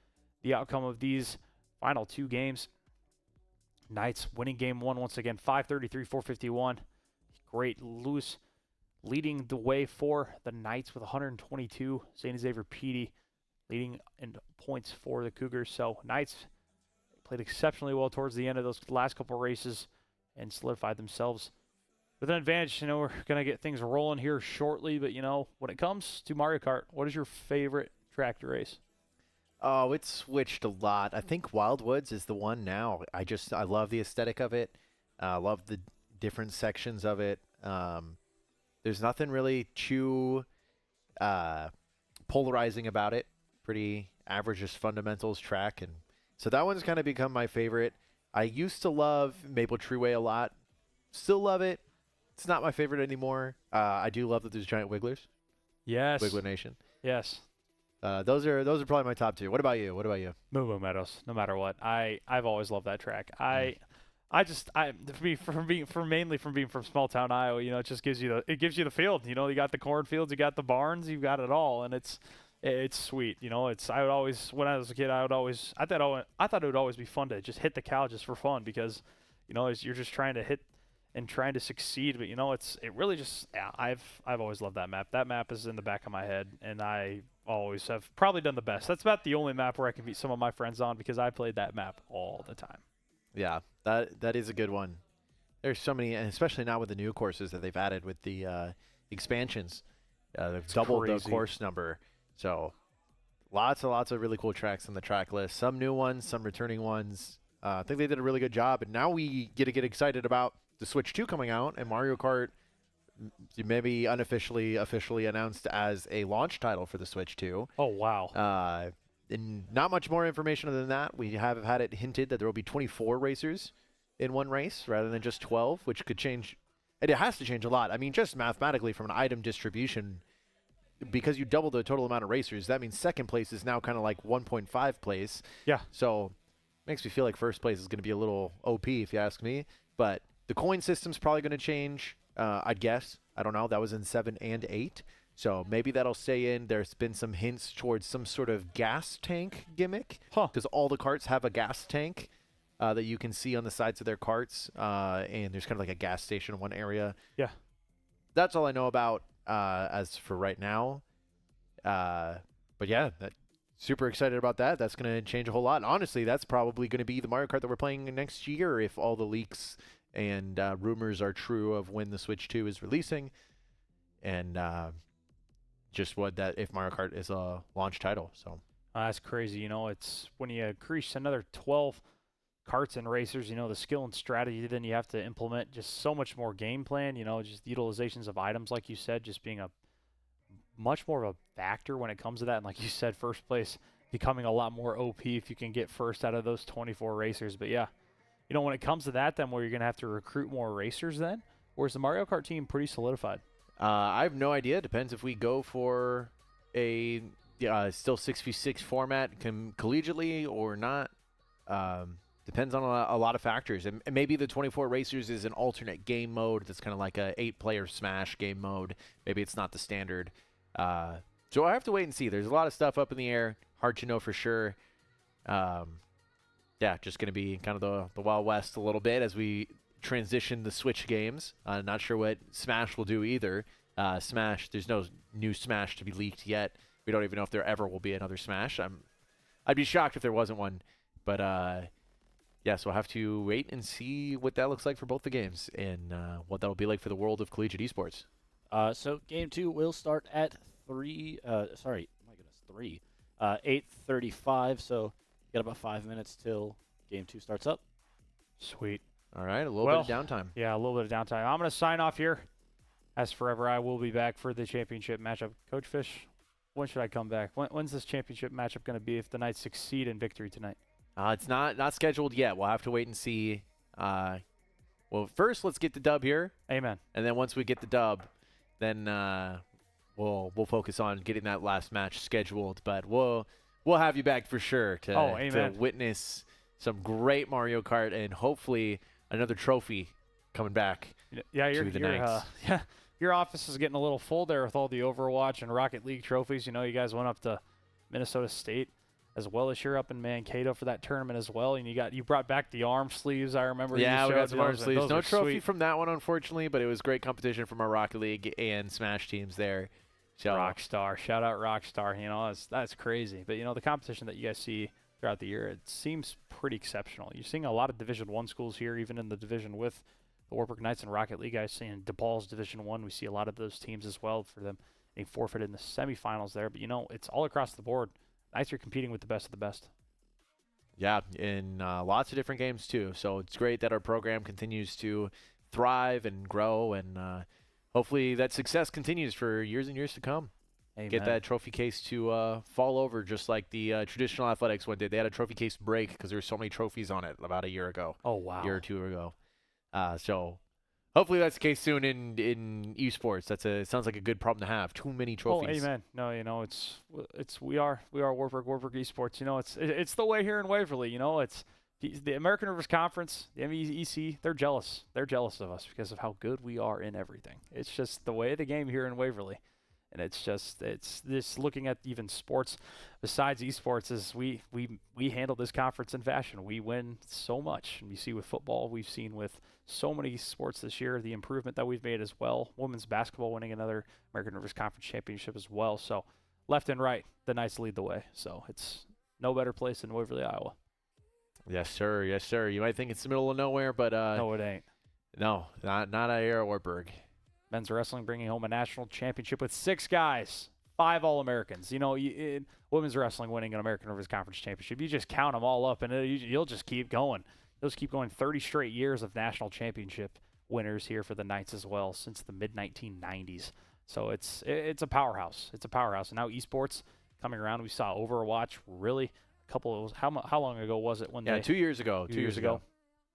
the outcome of these final 2 games. Knights winning game 1 once again, 533-451. Great. Lewis leading the way for the Knights with 122. St. Xavier PD leading in points for the Cougars. So Knights played exceptionally well towards the end of those last couple races and solidified themselves with an advantage. You know, we're going to get things rolling here shortly, but, you know, when it comes to Mario Kart, what is your favorite track to race?
Oh, it's switched a lot. I think Wildwoods is the one now. I love the aesthetic of it. I love the different sections of it. There's nothing really too polarizing about it. Pretty average, just fundamentals track, and so that one's kind of become my favorite. I used to love Maple Treeway a lot. Still love it. It's not my favorite anymore. I do love that there's giant wigglers.
Yes.
Wigwood Nation.
Yes.
Those are probably my top two. What about you?
Moo Moo Meadows, no matter what. I've always loved that track. Mainly from being from small town Iowa, it just gives you the field. You got the cornfields, you got the barns, you've got it all, and it's sweet. I would always, when I was a kid, I thought it would always be fun to just hit the cow just for fun because, you're just trying to hit and trying to succeed. But I've always loved that map. That map is in the back of my head, and I always have probably done the best. That's about the only map where I can beat some of my friends on because I played that map all the time.
Yeah, that is a good one. There's so many, and especially now with the new courses that they've added with the expansions. They've doubled the course number. So lots and lots of really cool tracks on the track list. Some new ones, some returning ones. I think they did a really good job. And now we get to get excited about the Switch 2 coming out and Mario Kart maybe officially announced as a launch title for the Switch 2.
Oh, wow.
And not much more information other than that. We have had it hinted that there will be 24 racers in one race rather than just 12, which could change. And it has to change a lot. I mean, just mathematically from an item distribution, because you double the total amount of racers, that means second place is now kind of like 1.5 place.
Yeah.
So makes me feel like first place is going to be a little OP if you ask me. But the coin system's probably going to change, I'd guess. I don't know. That was in 7 and 8. So maybe that'll stay in. There's been some hints towards some sort of gas tank gimmick. Because all the carts have a gas tank that you can see on the sides of their carts. And there's kind of like a gas station in one area.
Yeah.
That's all I know about as for right now. But yeah, super excited about that. That's going to change a whole lot. And honestly, that's probably going to be the Mario Kart that we're playing next year if all the leaks and rumors are true of when the Switch 2 is releasing. And just if Mario Kart is a launch title. So
that's crazy. It's when you increase another 12 carts and racers, the skill and strategy then you have to implement just so much more game plan, just utilizations of items, like you said, just being a much more of a factor when it comes to that. And like you said, first place becoming a lot more OP if you can get first out of those 24 racers. But yeah, when it comes to that, then where you're going to have to recruit more racers then, or is the Mario Kart team pretty solidified?
I have no idea. Depends if we go for a still 6v6 format collegiately or not. Depends on a lot of factors. And maybe the 24 racers is an alternate game mode that's kind of like a 8-player Smash game mode. Maybe it's not the standard. So I have to wait and see. There's a lot of stuff up in the air. Hard to know for sure. Yeah, just going to be kind of the Wild West a little bit as we transition the Switch games. Not sure what Smash will do either. Smash, there's no new Smash to be leaked yet. We don't even know if there ever will be another Smash. I'd be shocked if there wasn't one. But yeah, so we'll have to wait and see what that looks like for both the games and what that'll be like for the world of collegiate esports.
So game 2 will start at 8:35. So you got about 5 minutes till game 2 starts up.
Sweet.
All right, a little bit of downtime.
Yeah, a little bit of downtime. I'm going to sign off here. As forever, I will be back for the championship matchup. Coach Fish, when should I come back? When's this championship matchup going to be if the Knights succeed in victory tonight?
It's not scheduled yet. We'll have to wait and see. Well, first, let's get the dub here.
Amen.
And then once we get the dub, then we'll focus on getting that last match scheduled. But we'll have you back for sure to witness some great Mario Kart and hopefully another trophy coming back.
Yeah,
to the Knights.
Your office is getting a little full there with all the Overwatch and Rocket League trophies. You guys went up to Minnesota State as well as you're up in Mankato for that tournament as well. And you brought back the arm sleeves. I remember.
Yeah, we got some arm sleeves. No trophy
sweet.
from that one, unfortunately, but it was great competition from our Rocket League and Smash teams there. So
Rockstar, shout out Rockstar. That's crazy. But the competition that you guys see throughout the year, it seems pretty exceptional. You're seeing a lot of Division I schools here, even in the division with the Wartburg Knights and Rocket League guys. Seeing DePaul's Division I, we see a lot of those teams as well for them. They forfeited in the semifinals there, but it's all across the board. Knights are competing with the best of the best.
Yeah, in lots of different games too. So it's great that our program continues to thrive and grow, and hopefully that success continues for years and years to come.
Amen.
Get that trophy case to fall over just like the traditional athletics one did. They had a trophy case break because there were so many trophies on it about a year ago.
Oh, wow.
A year or two ago. So Hopefully that's the case soon in esports. Sounds like a good problem to have. Too many trophies.
Oh, amen. No, we are Wartburg Esports. It's the way here in Waverly. It's the American Rivers Conference, the MEEC. They're jealous. They're jealous of us because of how good we are in everything. It's just the way of the game here in Waverly. And it's this looking at even sports besides esports is we handle this conference in fashion. We win so much. And you see with football, we've seen with so many sports this year, the improvement that we've made as well. Women's basketball winning another American Rivers Conference championship as well. So left and right, the Knights lead the way. So it's no better place than Waverly, Iowa.
Yes, sir. Yes, sir. You might think it's the middle of nowhere, but
No, it ain't.
no, not out here at Wartburg.
Men's wrestling bringing home a national championship with 6 guys, 5 All-Americans. Women's wrestling winning an American Rivers Conference championship. You just count them all up, and you'll just keep going. You'll just keep going. 30 straight years of national championship winners here for the Knights as well since the mid-1990s. So it's a powerhouse. It's a powerhouse. And now esports coming around. We saw Overwatch really how long ago was it when
2 years ago.
2 years ago.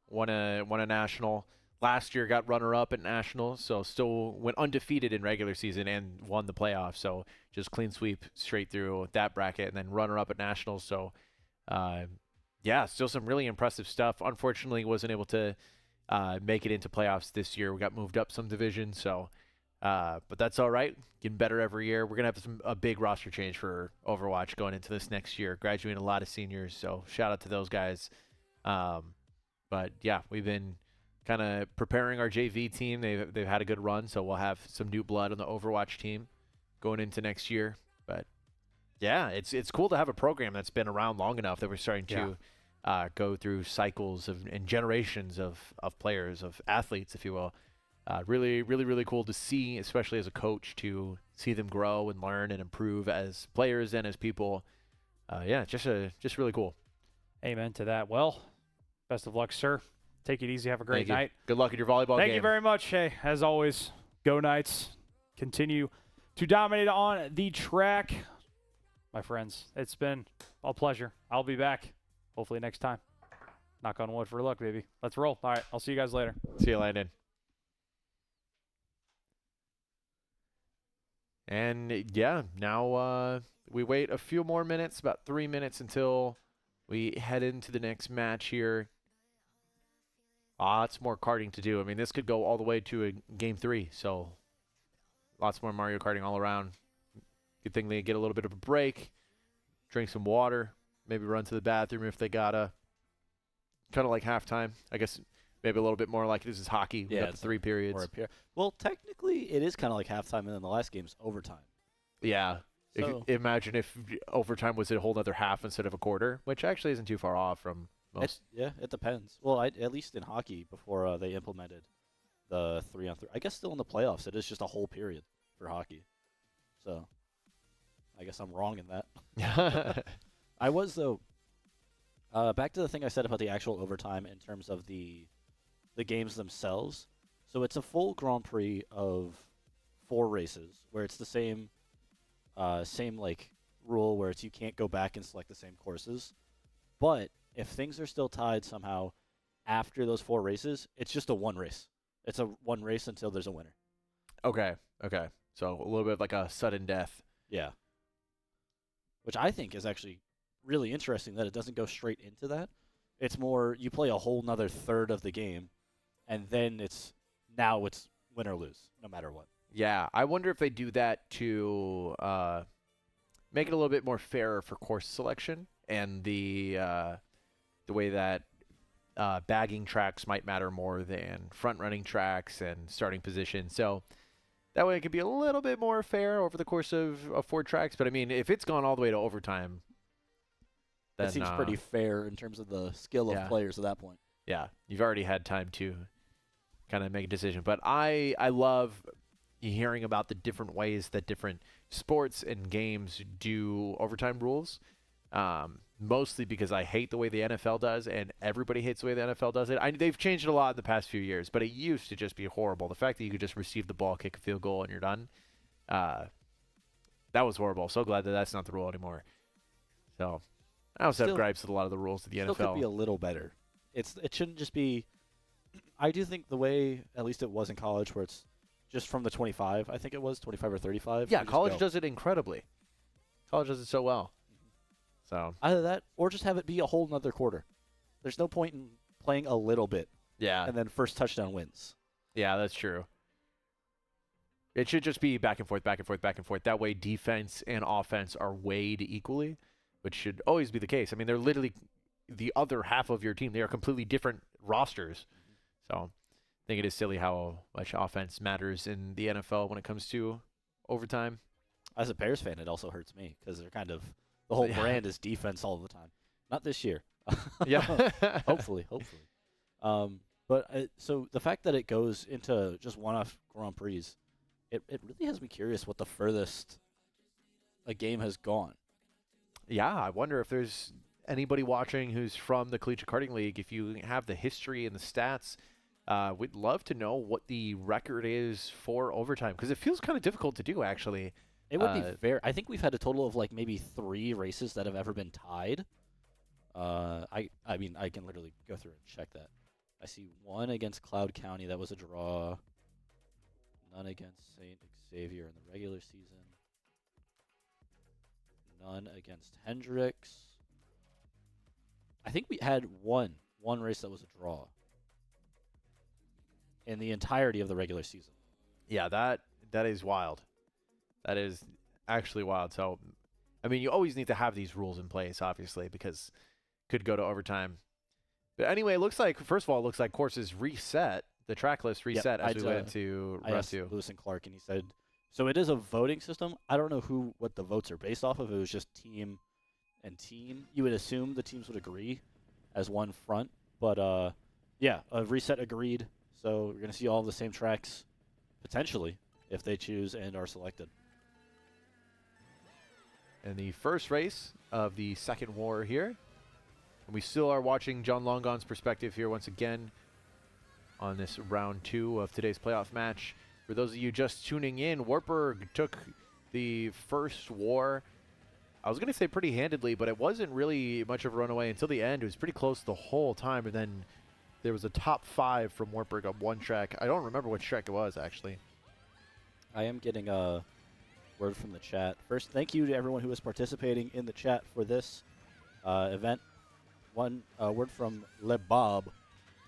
Won a national. Last year got runner-up at nationals, so still went undefeated in regular season and won the playoffs. So just clean sweep straight through that bracket, and then runner-up at nationals. So, still some really impressive stuff. Unfortunately, wasn't able to make it into playoffs this year. We got moved up some divisions, so but that's all right. Getting better every year. We're gonna have a big roster change for Overwatch going into this next year. Graduating a lot of seniors, so shout out to those guys. But yeah, we've been kind of preparing our JV team. They've had a good run, so we'll have some new blood on the Overwatch team going into next year. But yeah, it's cool to have a program that's been around long enough that we're starting to go through cycles and generations of players, of athletes, if you will. Really, really, really cool to see, especially as a coach, to see them grow and learn and improve as players and as people. Just really cool.
Amen to that. Well, best of luck, sir. Take it easy. Have a great night.
Good luck at your volleyball game.
Thank you very much. Hey, as always, go Knights. Continue to dominate on the track. My friends, it's been a pleasure. I'll be back hopefully next time. Knock on wood for luck, baby. Let's roll. All right, I'll see you guys later.
See you, Landon. And yeah, now we wait a few more minutes, about 3 minutes until we head into the next match here. Lots more karting to do. I mean, this could go all the way to a game 3, so lots more Mario Karting all around. Good thing they get a little bit of a break, drink some water, maybe run to the bathroom if they gotta. Kind of like halftime. I guess maybe a little bit more like this is hockey. We got the 3 periods.
Well, technically, it is kind of like halftime, and then the last game's overtime.
Yeah.
So,
Imagine if overtime was a whole other half instead of a quarter, which actually isn't too far off from most.
It depends. Well, at least in hockey, before they implemented the 3-on-3, I guess still in the playoffs, it is just a whole period for hockey. So, I guess I'm wrong in that. I was, though. Back to the thing I said about the actual overtime in terms of the games themselves. So it's a full Grand Prix of 4 races where it's the same like rule where it's you can't go back and select the same courses. But if things are still tied somehow after those 4 races, it's just a 1 race. It's a 1 race until there's a winner.
Okay. So a little bit like a sudden death.
Yeah. Which I think is actually really interesting that it doesn't go straight into that. It's more you play a whole nother third of the game, and then it's win or lose, no matter what.
Yeah, I wonder if they do that to make it a little bit more fair for course selection and the way that bagging tracks might matter more than front-running tracks and starting position. So that way it could be a little bit more fair over the course of 4 tracks. But, I mean, if it's gone all the way to overtime, then
it seems pretty fair in terms of the skill of players at that point.
Yeah, you've already had time to kind of make a decision. But I love hearing about the different ways that different sports and games do overtime rules, mostly because I hate the way the NFL does, and everybody hates the way the NFL does it. They've changed it a lot in the past few years, but it used to just be horrible. The fact that you could just receive the ball, kick a field goal, and you're done, that was horrible. So glad that that's not the rule anymore. So I also have gripes with a lot of the rules of the NFL.
Still could be a little better. It shouldn't just be I do think the way, at least it was in college, where it's just from the 25, I think it was 25 or 35.
Yeah,
you just
college
go.
does it incredibly. College does it so well. So
Either that or just have it be a whole nother quarter. There's no point in playing a little bit
yeah,
and then first touchdown wins.
yeah, that's true. It should just be back and forth, back and forth, back and forth. That way, defense and offense are weighed equally, which should always be the case. I mean, they're literally the other half of your team. They are completely different rosters. So I think it is silly how much offense matters in the NFL when it comes to overtime.
As a Bears fan, it also hurts me because they're kind of the whole
Yeah.
brand is defense all the time. Not this year.
Yeah.
hopefully. So the fact that it goes into just one-off Grand Prix, it really has me curious what the furthest a game has gone.
Yeah, I wonder if there's anybody watching who's from the Collegiate Karting League. If you have the history and the stats, we'd love to know what the record is for overtime because it feels kind of difficult to do, actually.
It would be fair. I think we've had a total of like maybe 3 races that have ever been tied. I mean, I can literally go through and check that. I see one against Cloud County that was a draw. None against St. Xavier in the regular season. None against Hendricks. I think we had one race that was a draw in the entirety of the regular season.
Yeah, that is wild. That is actually wild. So, I mean, you always need to have these rules in place, obviously, because could go to overtime. But anyway, it looks like, first of all, it looks like courses reset. The track list reset as we went into
I
round
asked
2.
Lewis and Clark, and he said, so it is a voting system. I don't know what the votes are based off of. It was just team and team. You would assume the teams would agree as one front. But, yeah, a reset agreed. So we're going to see all the same tracks, potentially, if they choose and are selected.
And the first race of the second war here. And we still are watching John Longon's perspective here once again on this round 2 of today's playoff match. For those of you just tuning in, Wartburg took the first war. I was going to say pretty handedly, but it wasn't really much of a runaway until the end. It was pretty close the whole time, and then there was a top 5 from Wartburg on one track. I don't remember which track it was, actually.
I am getting a word from the chat. First, thank you to everyone who is participating in the chat for this event. One word from Le Bob.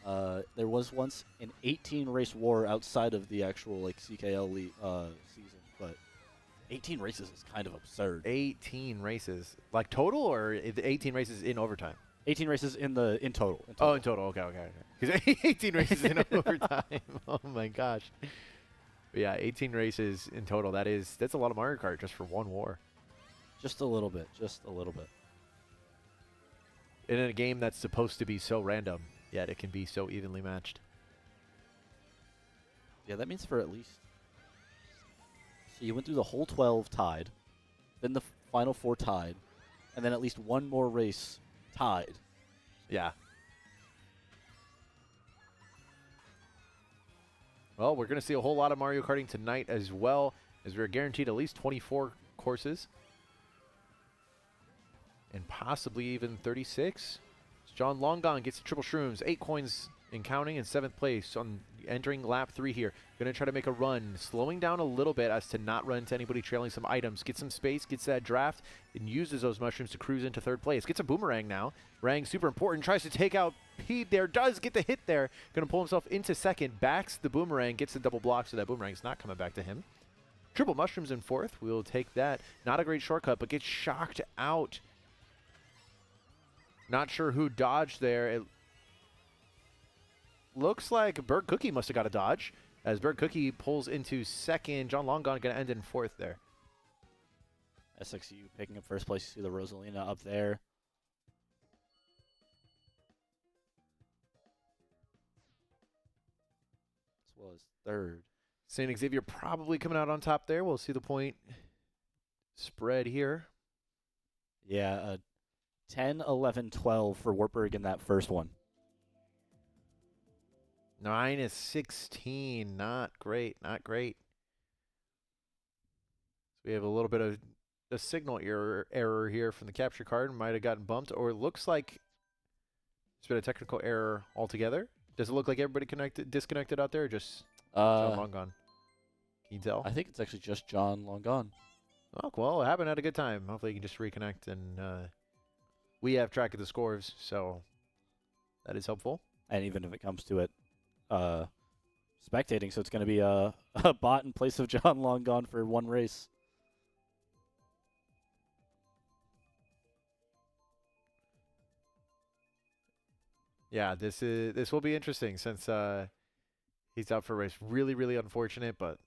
There was once an 18-race war outside of the actual CKL season, but 18 races is kind of absurd.
18 races. Like total or 18 races in overtime?
18 races in total.
Oh, in total. Okay. Because 18 races in overtime. Oh, my gosh. But yeah, 18 races in total. That's a lot of Mario Kart just for one war.
Just a little bit.
In a game that's supposed to be so random, yet it can be so evenly matched.
Yeah, that means for at least. So you went through the whole 12 tied, then the final 4 tied, and then at least one more race tied.
Yeah. Well, we're going to see a whole lot of Mario Karting tonight as well, as we're guaranteed at least 24 courses. And possibly even 36. John Longon gets the triple shrooms, 8 coins in counting, in 7th place on entering lap 3 here. Going to try to make a run, slowing down a little bit as to not run into anybody trailing some items. Gets some space, gets that draft, and uses those mushrooms to cruise into 3rd place. Gets a boomerang now. Rang super important, tries to take out Pete there, does get the hit there. Going to pull himself into 2nd, backs the boomerang, gets the double block, so that boomerang's not coming back to him. Triple mushrooms in 4th, we'll take that. Not a great shortcut, but gets shocked out. Not sure who dodged there. It looks like Berg Cookie must have got a dodge, as Berg Cookie pulls into 2nd. John Longon going to end in 4th there.
SXU picking up 1st place. You see the Rosalina up there. As well as 3rd.
St. Xavier probably coming out on top there. We'll see the point spread here.
Yeah, 10, 11, 12 for Wartburg in that first one.
-16. Not great. So we have a little bit of a signal error here from the capture card. Might have gotten bumped, or it looks like there's been a technical error altogether. Does it look like everybody disconnected out there, or just John Long gone? Can you tell?
I think it's actually just John Long gone.
Oh, well, it happened at a good time. Hopefully, you can just reconnect, and we have track of the scores, so that is helpful.
And even if it comes to it, spectating, so it's going to be a bot in place of John Long gone for one race.
Yeah, this will be interesting since he's out for a race. Really, really unfortunate, but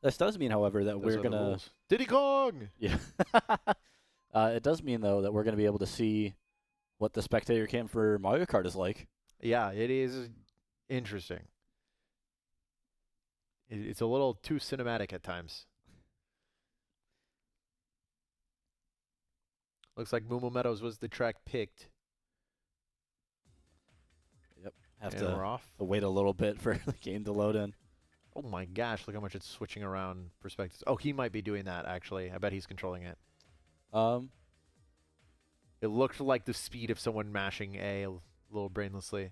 This does mean, however, that
those
we're
are the
going to...
rules. Diddy Kong!
Yeah. It does mean, though, that we're going to be able to see what the spectator cam for Mario Kart is like.
Yeah, it is interesting. It's a little too cinematic at times. Looks like Moo Moo Meadows was the track picked.
Yep. Have
And we're off.
to wait a little bit for the game to load in.
Oh my gosh, look how much it's switching around perspectives. Oh, he might be doing that, actually. I bet he's controlling it. It looked like the speed of someone mashing a little brainlessly.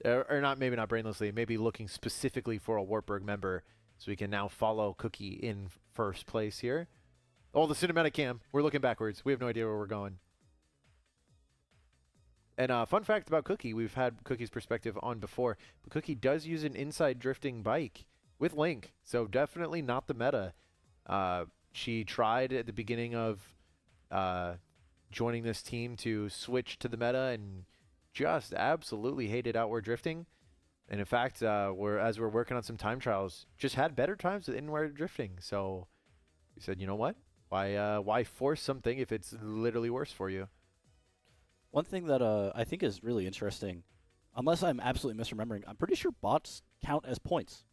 Or not, maybe not brainlessly, maybe looking specifically for a Wartburg member, so we can now follow Cookie in first place here. Oh, the cinematic cam. We're looking backwards. We have no idea where we're going. And fun fact about Cookie, we've had Cookie's perspective on before, but Cookie does use an inside drifting bike with Link, so definitely not the meta. She tried at the beginning of joining this team to switch to the meta and just absolutely hated outward drifting. And in fact, as we're working on some time trials, just had better times with inward drifting. So we said, you know what? Why force something if it's literally worse for you?
One thing that I think is really interesting, unless I'm absolutely misremembering, I'm pretty sure bots count as points.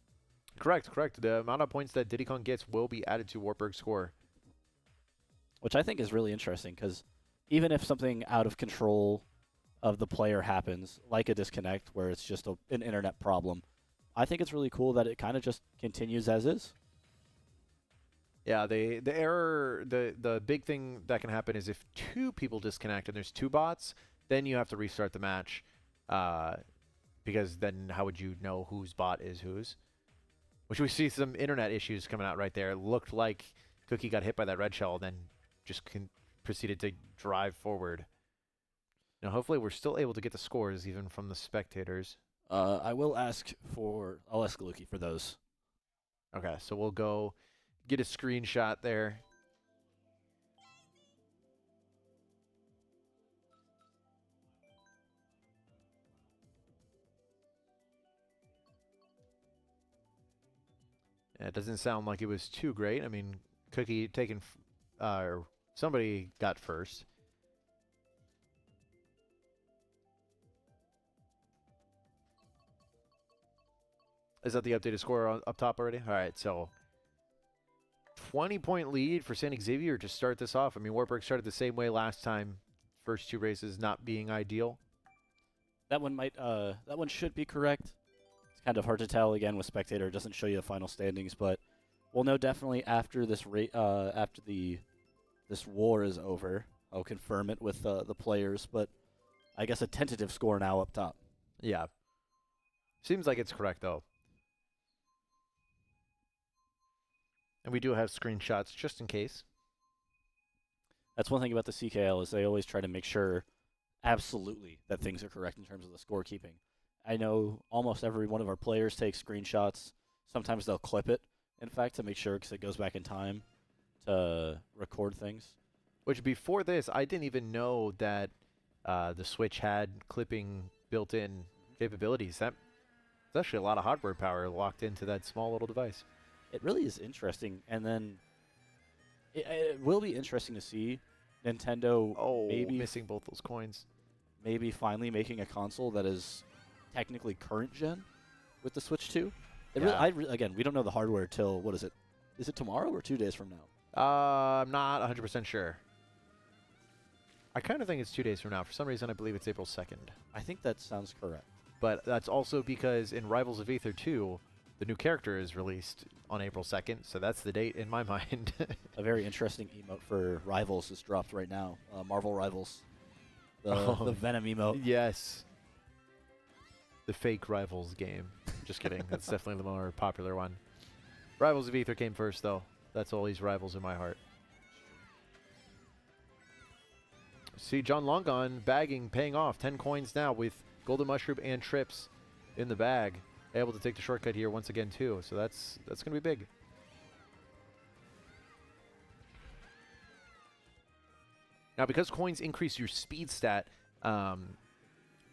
Correct. The amount of points that Diddy Kong gets will be added to Wartburg's score.
Which I think is really interesting, because even if something out of control of the player happens, like a disconnect where it's just an internet problem, I think it's really cool that it kind of just continues as is.
Yeah, the error, the big thing that can happen is if two people disconnect and there's two bots, then you have to restart the match, because then how would you know whose bot is whose? Which we see some internet issues coming out right there. It looked like Cookie got hit by that red shell, then just proceeded to drive forward. Now, hopefully, we're still able to get the scores even from the spectators.
I'll ask Luki for those.
Okay, so we'll go get a screenshot there. Yeah, it doesn't sound like it was too great. I mean, Cookie taking, or somebody got first. Is that the updated score up top already? All right, so 20-point lead for Xavier to start this off. I mean, Wartburg started the same way last time. First two races not being ideal.
That one should be correct. It's kind of hard to tell again with spectator. It doesn't show you the final standings, but we'll know definitely after this this war is over. I'll confirm it with the players, but I guess a tentative score now up top.
Yeah. Seems like it's correct though. And we do have screenshots just in case.
That's one thing about the CKL is they always try to make sure absolutely that things are correct in terms of the scorekeeping. I know almost every one of our players takes screenshots. Sometimes they'll clip it, in fact, to make sure because it goes back in time to record things.
Which before this, I didn't even know that the Switch had clipping built-in capabilities. That's actually a lot of hardware power locked into that small little device.
It really is interesting, and then it will be interesting to see Nintendo maybe
missing both those coins.
Maybe finally making a console that is technically current gen with the Switch 2. Again, we don't know the hardware till, what is it? Is it tomorrow or 2 days from now?
I'm not 100% sure. I kind of think it's 2 days from now. For some reason, I believe it's April 2nd.
I think that sounds correct.
But that's also because in Rivals of Aether 2, the new character is released on April 2nd, so that's the date in my mind.
A very interesting emote for Rivals is dropped right now, Marvel Rivals. the Venom emote.
Yes. The fake Rivals game. Just kidding. That's definitely the more popular one. Rivals of Ether came first, though. That's always Rivals in my heart. See, John Longon bagging, paying off. 10 coins now with Golden Mushroom and Trips in the bag. Able to take the shortcut here once again, too. So that's going to be big. Now, because coins increase your speed stat,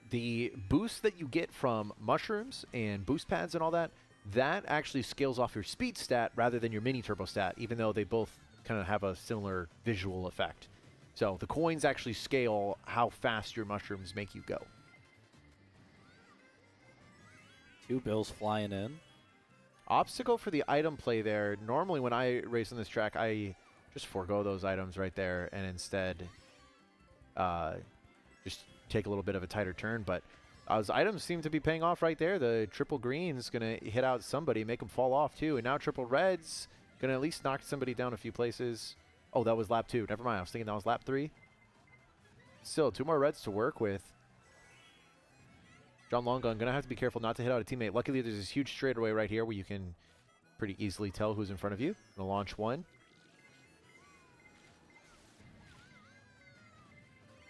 the boost that you get from mushrooms and boost pads and all that, that actually scales off your speed stat rather than your mini turbo stat, even though they both kind of have a similar visual effect. So the coins actually scale how fast your mushrooms make you go.
2 bills flying in.
Obstacle for the item play there. Normally when I race on this track, I just forego those items right there and instead just take a little bit of a tighter turn. But those items seem to be paying off right there. The triple green's going to hit out somebody, make them fall off too. And now triple red's going to at least knock somebody down a few places. Oh, that was lap 2. Never mind. I was thinking that was lap 3. Still, 2 more reds to work with. John Longon going to have to be careful not to hit out a teammate. Luckily, there's this huge straightaway right here where you can pretty easily tell who's in front of you. Going to launch 1.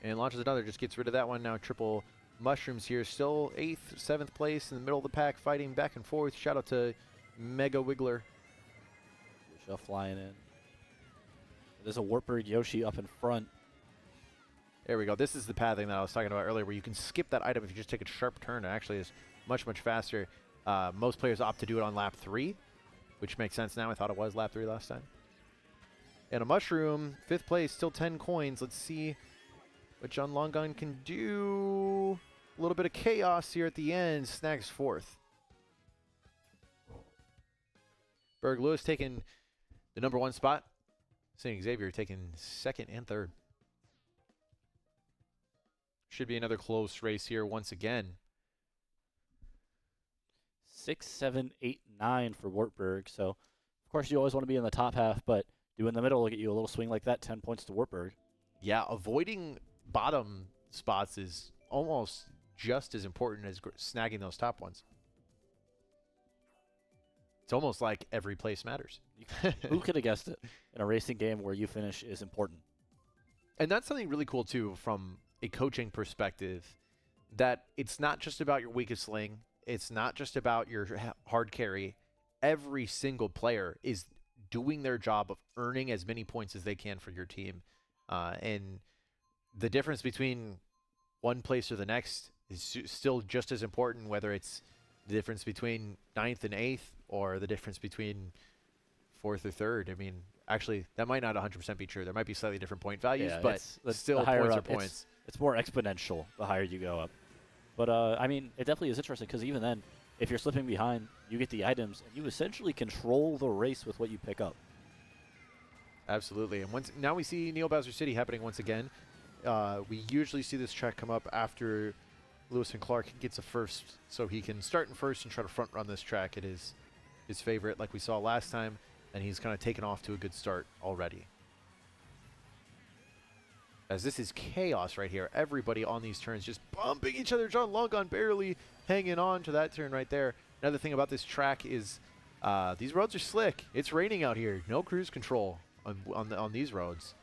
And launches another, just gets rid of that one. Now triple mushrooms here. Still 8th, 7th place in the middle of the pack, fighting back and forth. Shout out to Mega Wiggler.
Lucia flying in. There's a Wartburg Yoshi up in front.
There we go. This is the pathing that I was talking about earlier, where you can skip that item if you just take a sharp turn. It actually is much, much faster. Most players opt to do it on lap 3, which makes sense now. I thought it was lap 3 last time. And a mushroom, 5th place, still 10 coins. Let's see what John Longon can do. A little bit of chaos here at the end. Snags 4th. Berg Lewis taking the number 1 spot. St. Xavier taking 2nd and 3rd. Should be another close race here once again.
6, 7, 8, 9 for Wartburg. So, of course, you always want to be in the top half, but do in the middle will get you a little swing like that. 10 points to Wartburg.
Yeah, avoiding bottom spots is almost just as important as snagging those top ones. It's almost like every place matters.
Who could have guessed it? In a racing game where you finish is important.
And that's something really cool, too, from a coaching perspective, that it's not just about your weakest lane. It's not just about your hard carry. Every single player is doing their job of earning as many points as they can for your team. And the difference between one place or the next is still just as important, whether it's the difference between 9th and 8th or the difference between 4th or 3rd. I mean, actually, that might not 100% be true. There might be slightly different point values,
Yeah,
but still points are points.
It's more exponential the higher you go up. But, I mean, it definitely is interesting because even then, if you're slipping behind, you get the items, and you essentially control the race with what you pick up.
Absolutely. And now we see Neo Bowser City happening once again. We usually see this track come up after Lewis and Clark gets a first, so he can start in first and try to front run this track. It is his favorite, like we saw last time, and he's kind of taken off to a good start already. As this is chaos right here. Everybody on these turns just bumping each other. John Longon barely hanging on to that turn right there. Another thing about this track is these roads are slick. It's raining out here. No cruise control on these roads.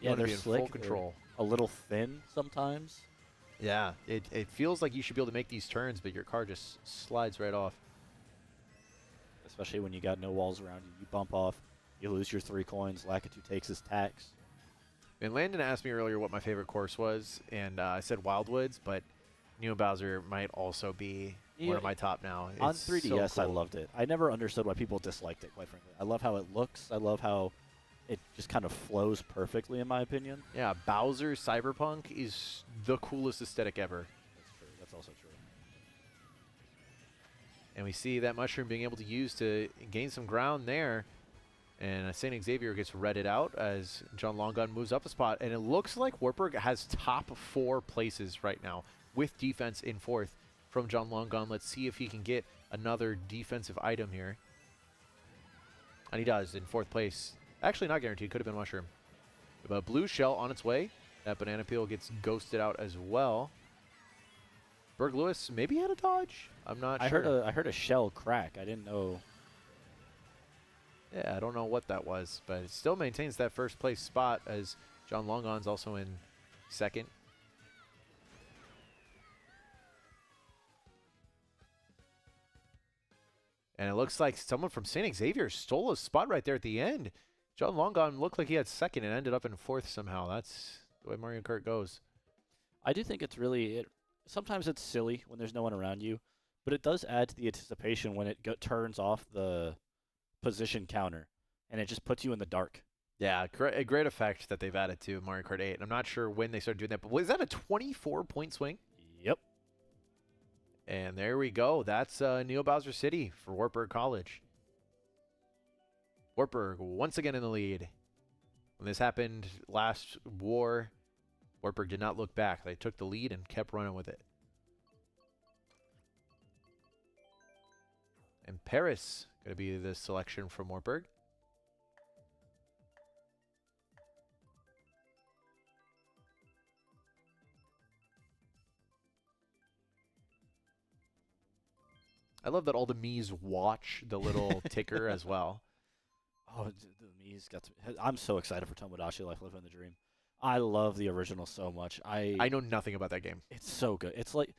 Yeah, they're
be in
slick.
full control.
A little thin sometimes.
Yeah, it feels like you should be able to make these turns, but your car just slides right off.
Especially when you got no walls around you. You bump off, you lose your 3 coins. Lakitu takes his tax.
And Landon asked me earlier what my favorite course was, and I said Wildwoods, but Neo Bowser might also be one of my top now.
On
It's
3DS,
so
I
cool.
loved it. I never understood why people disliked it, quite frankly. I love how it looks. I love how it just kind of flows perfectly, in my opinion.
Yeah, Bowser Cyberpunk is the coolest aesthetic ever.
That's true. That's also true.
And we see that mushroom being able to use to gain some ground there. And St. Xavier gets redded out as John Longon moves up a spot. And it looks like Wartburg has top 4 places right now with defense in 4th from John Longon. Let's see if he can get another defensive item here. And he does in 4th place. Actually not guaranteed. Could have been mushroom. But blue shell on its way. That banana peel gets ghosted out as well. Berg Lewis maybe had a dodge. I'm not sure.
I heard a shell crack. I didn't know.
Yeah, I don't know what that was, but it still maintains that first place spot as John Longon's also in second. And it looks like someone from St. Xavier stole a spot right there at the end. John Longon looked like he had second and ended up in fourth somehow. That's the way Mario Kart goes.
I do think it's really sometimes it's silly when there's no one around you, but it does add to the anticipation when it turns off the position counter and it just puts you in the dark.
Yeah, a great effect that they've added to Mario Kart 8. I'm not sure when they started doing that, but was that a 24-point swing?
Yep.
And there we go. That's Neo Bowser City for Wartburg College. Wartburg once again in the lead. When this happened last war, Wartburg did not look back. They took the lead and kept running with it. And Paris going to be the selection from Wartburg. I love that all the Miis watch the little ticker as well.
Oh, the Mii's got to. I'm so excited for Tomodachi Life Living the Dream. I love the original so much.
I know nothing about that game.
It's so good. It's like,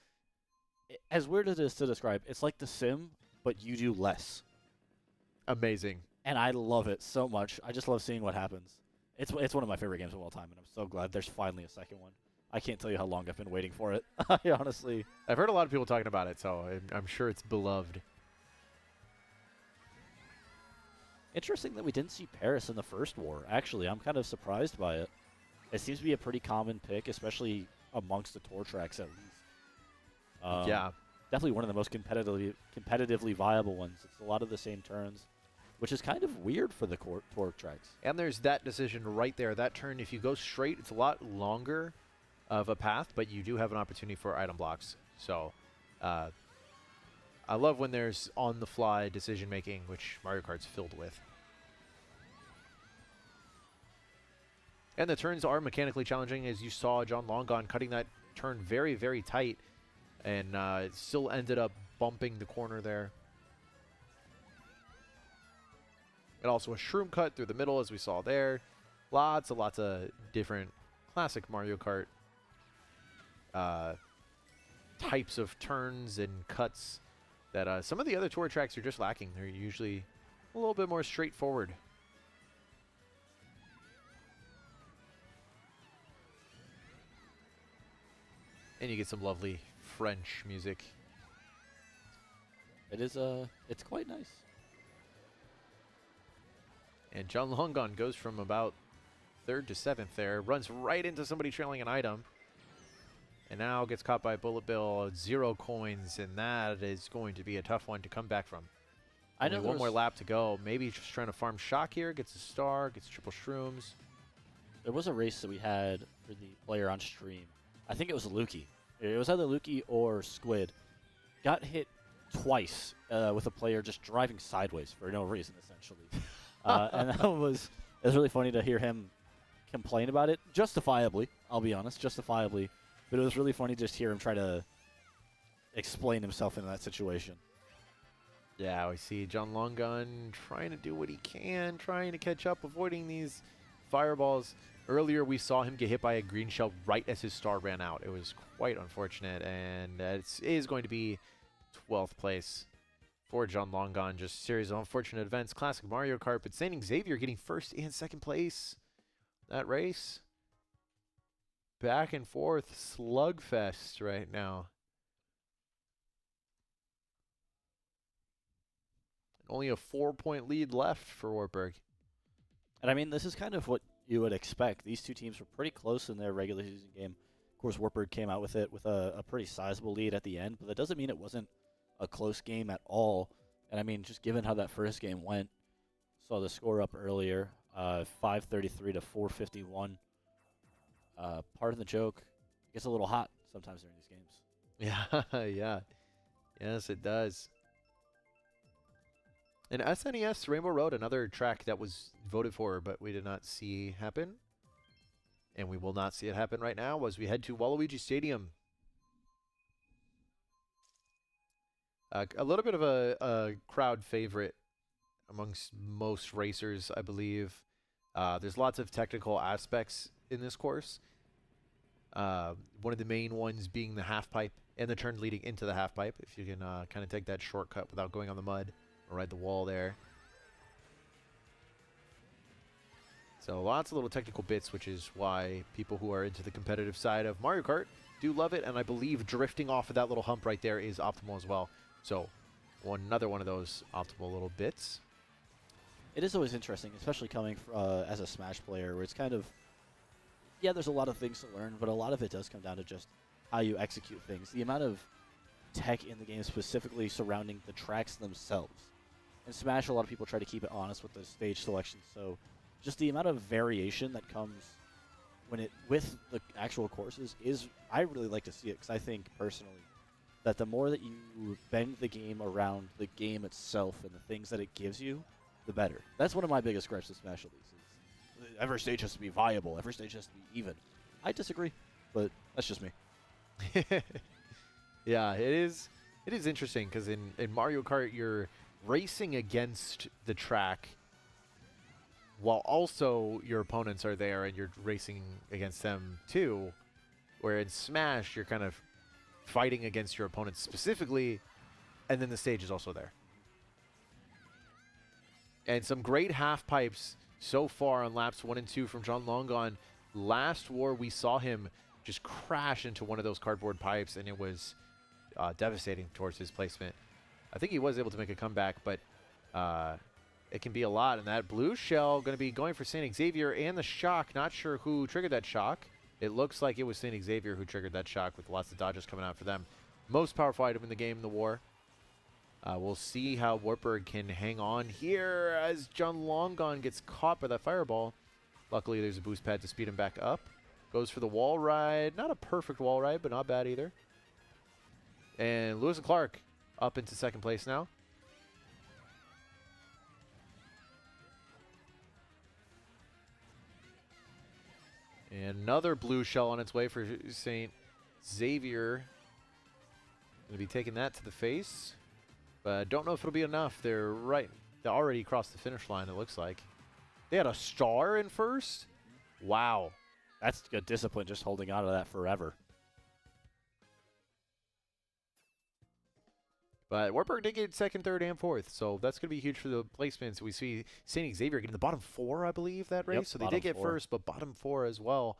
as weird as it is to describe, it's like The Sim, but you do less.
Amazing. And
I love it so much. I just love seeing what happens. It's one of my favorite games of all time, and I'm so glad there's finally a second one. I can't tell you how long I've been waiting for it. Honestly.
I've heard a lot of people talking about it, so I'm sure it's beloved.
Interesting that we didn't see Paris in the first war. Actually, I'm kind of surprised by it. It seems to be a pretty common pick, especially amongst the tour tracks at least.
Yeah.
Definitely one of the most competitively viable ones. It's a lot of the same turns, which is kind of weird for the tour tracks.
And there's that decision right there. That turn, if you go straight, it's a lot longer of a path, but you do have an opportunity for item blocks. So I love when there's on-the-fly decision-making, which Mario Kart's filled with. And the turns are mechanically challenging, as you saw John Longon cutting that turn very, very tight, and it still ended up bumping the corner there. And also a shroom cut through the middle, as we saw there. Lots of different classic Mario Kart types of turns and cuts that some of the other tour tracks are just lacking. They're usually a little bit more straightforward. And you get some lovely French music.
It is it's quite nice.
And John Longon goes from about 3rd to 7th there, runs right into somebody trailing an item. And now gets caught by Bullet Bill, 0 coins, and that is going to be a tough one to come back from.
I know
Only one more lap to go. Maybe just trying to farm shock here, gets a star, gets triple shrooms.
There was a race that we had for the player on stream. I think it was Lukey. It was either Lukey or Squid. Got hit twice with a player just driving sideways for no reason, essentially. And it was really funny to hear him complain about it, justifiably, I'll be honest, justifiably. But it was really funny to just hear him try to explain himself in that situation.
Yeah, we see John Longon trying to do what he can, trying to catch up, avoiding these fireballs. Earlier, we saw him get hit by a green shell right as his star ran out. It was quite unfortunate, and it is going to be 12th place for John Longon. Just a series of unfortunate events. Classic Mario Kart, but St. Xavier getting 1st and 2nd place. That race. Back and forth slugfest right now. Only a 4-point lead left for Wartburg.
And I mean, this is kind of what you would expect. These two teams were pretty close in their regular season game. Of course, Wartburg came out with it with a pretty sizable lead at the end, but that doesn't mean it wasn't a close game at all. And I mean, just given how that first game went, saw the score up earlier, 533 to 451. Pardon the joke, it gets a little hot sometimes during these games.
Yeah, yeah. Yes, it does. And SNES Rainbow Road, another track that was voted for, but we did not see happen. And we will not see it happen right now as we head to Waluigi Stadium. A little bit of a crowd favorite amongst most racers, I believe. There's lots of technical aspects in this course. One of the main ones being the half pipe and the turn leading into the half pipe. If you can kind of take that shortcut without going on the mud or ride the wall there. So lots of little technical bits, which is why people who are into the competitive side of Mario Kart do love it. And I believe drifting off of that little hump right there is optimal as well. So another one of those optimal little bits.
It is always interesting, especially coming as a Smash player, where it's kind of, yeah, there's a lot of things to learn, but a lot of it does come down to just how you execute things. The amount of tech in the game specifically surrounding the tracks themselves. In Smash, a lot of people try to keep it honest with the stage selection, so just the amount of variation that comes with the actual courses is, I really like to see it, because I think personally that the more that you bend the game around the game itself and the things that it gives you, the better. That's one of my biggest gripes with Smash Elite. Every stage has to be viable. Every stage has to be even. I disagree, but that's just me.
Yeah, it is interesting because in Mario Kart, you're racing against the track while also your opponents are there and you're racing against them too. Where in Smash, you're kind of fighting against your opponents specifically, and then the stage is also there. And some great half pipes so far on laps 1 and 2 from John Longon. Last war, we saw him just crash into one of those cardboard pipes, and it was devastating towards his placement. I think he was able to make a comeback, but it can be a lot. And that blue shell going to be going for St. Xavier and the shock. Not sure who triggered that shock. It looks like it was St. Xavier who triggered that shock with lots of dodges coming out for them. Most powerful item in the game in the war. We'll see how Wartburg can hang on here as John Longon gets caught by that fireball. Luckily, there's a boost pad to speed him back up. Goes for the wall ride. Not a perfect wall ride, but not bad either. And Lewis and Clark up into second place now. And another blue shell on its way for St. Xavier. Going to be taking that to the face. But don't know if it'll be enough. They're already crossed the finish line, it looks like. They had a star in first? Wow.
That's good discipline, just holding on to that forever.
But Wartburg did get second, third, and fourth, so that's going to be huge for the placements. We see St. Xavier getting the bottom 4, I believe, that race.
Yep,
so they did get first, but bottom 4 as well.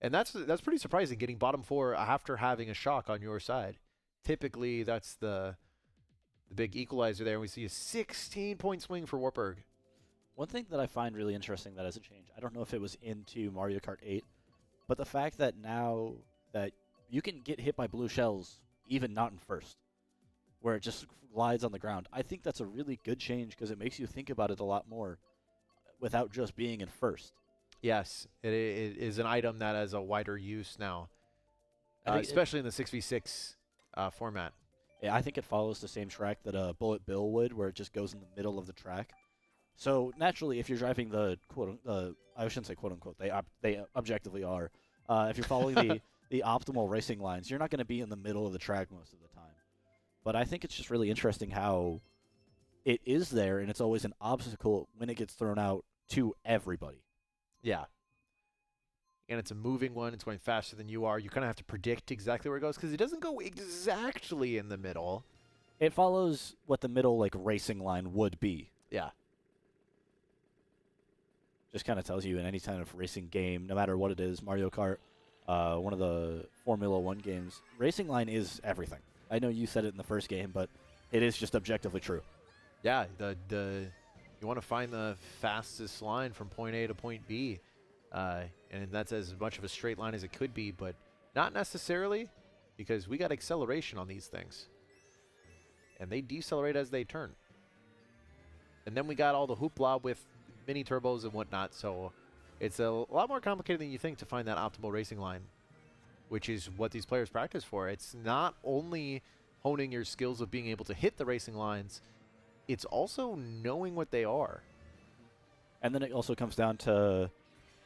And that's pretty surprising, getting bottom 4 after having a shock on your side. Typically, that's the big equalizer there. We see a 16-point swing for Wartburg.
One thing that I find really interesting that hasn't changed, I don't know if it was into Mario Kart 8, but the fact that now that you can get hit by blue shells, even not in first, where it just glides on the ground. I think that's a really good change because it makes you think about it a lot more without just being in first.
Yes, it is an item that has a wider use now, especially in the 6v6 format.
Yeah, I think it follows the same track that Bullet Bill would, where it just goes in the middle of the track. So naturally, if you're driving the I shouldn't say quote unquote, they objectively are. If you're following the optimal racing lines, you're not going to be in the middle of the track most of the time. But I think it's just really interesting how it is there, and it's always an obstacle when it gets thrown out to everybody.
Yeah. And it's a moving one. It's going faster than you are. You kind of have to predict exactly where it goes because it doesn't go exactly in the middle.
It follows what the middle racing line would be.
Yeah.
Just kind of tells you in any kind of racing game, no matter what it is, Mario Kart, one of the Formula 1 games, racing line is everything. I know you said it in the first game, but it is just objectively true.
Yeah, you want to find the fastest line from point A to point B, and that's as much of a straight line as it could be, but not necessarily, because we got acceleration on these things, and they decelerate as they turn. And then we got all the hoopla with mini turbos and whatnot, so it's a lot more complicated than you think to find that optimal racing line, which is what these players practice for. It's not only honing your skills of being able to hit the racing lines, it's also knowing what they are.
And then it also comes down to,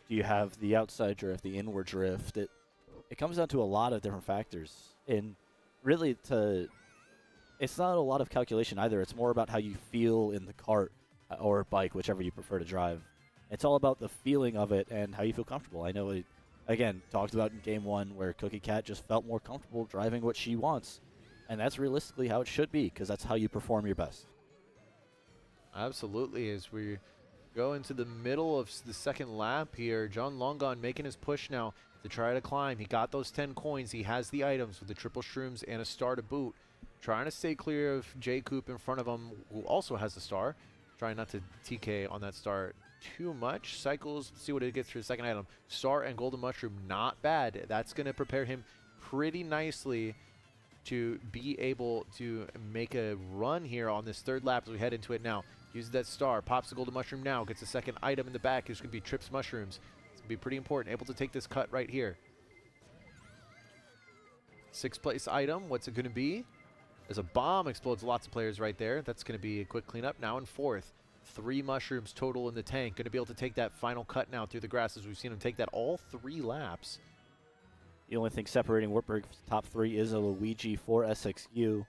do you have the outside drift, the inward drift? It comes down to a lot of different factors. And really, it's not a lot of calculation either. It's more about how you feel in the kart or bike, whichever you prefer to drive. It's all about the feeling of it and how you feel comfortable. I know it, again, talked about in Game 1 where Cookie Cat just felt more comfortable driving what she wants. And that's realistically how it should be, because that's how you perform your best.
Absolutely. As we go into the middle of the second lap here, John Longon making his push now to try to climb. He got those 10 coins. He has the items with the triple shrooms and a star to boot. Trying to stay clear of J Coop in front of him, who also has the star. Trying not to TK on that star too much. Cycles, see what it gets for the second item. Star and golden mushroom, not bad. That's going to prepare him pretty nicely to be able to make a run here on this third lap as we head into it now. Uses that star, pops the golden mushroom now, gets a second item in the back. It's going to be Trips Mushrooms. It's going to be pretty important. Able to take this cut right here. 6th place item, what's it going to be? As a bomb explodes lots of players right there. That's going to be a quick cleanup. Now in 4th. 3 mushrooms total in the tank. Going to be able to take that final cut now through the grass as we've seen him take that all 3 laps.
The only thing separating Wartburg's top 3 is a Luigi for SXU.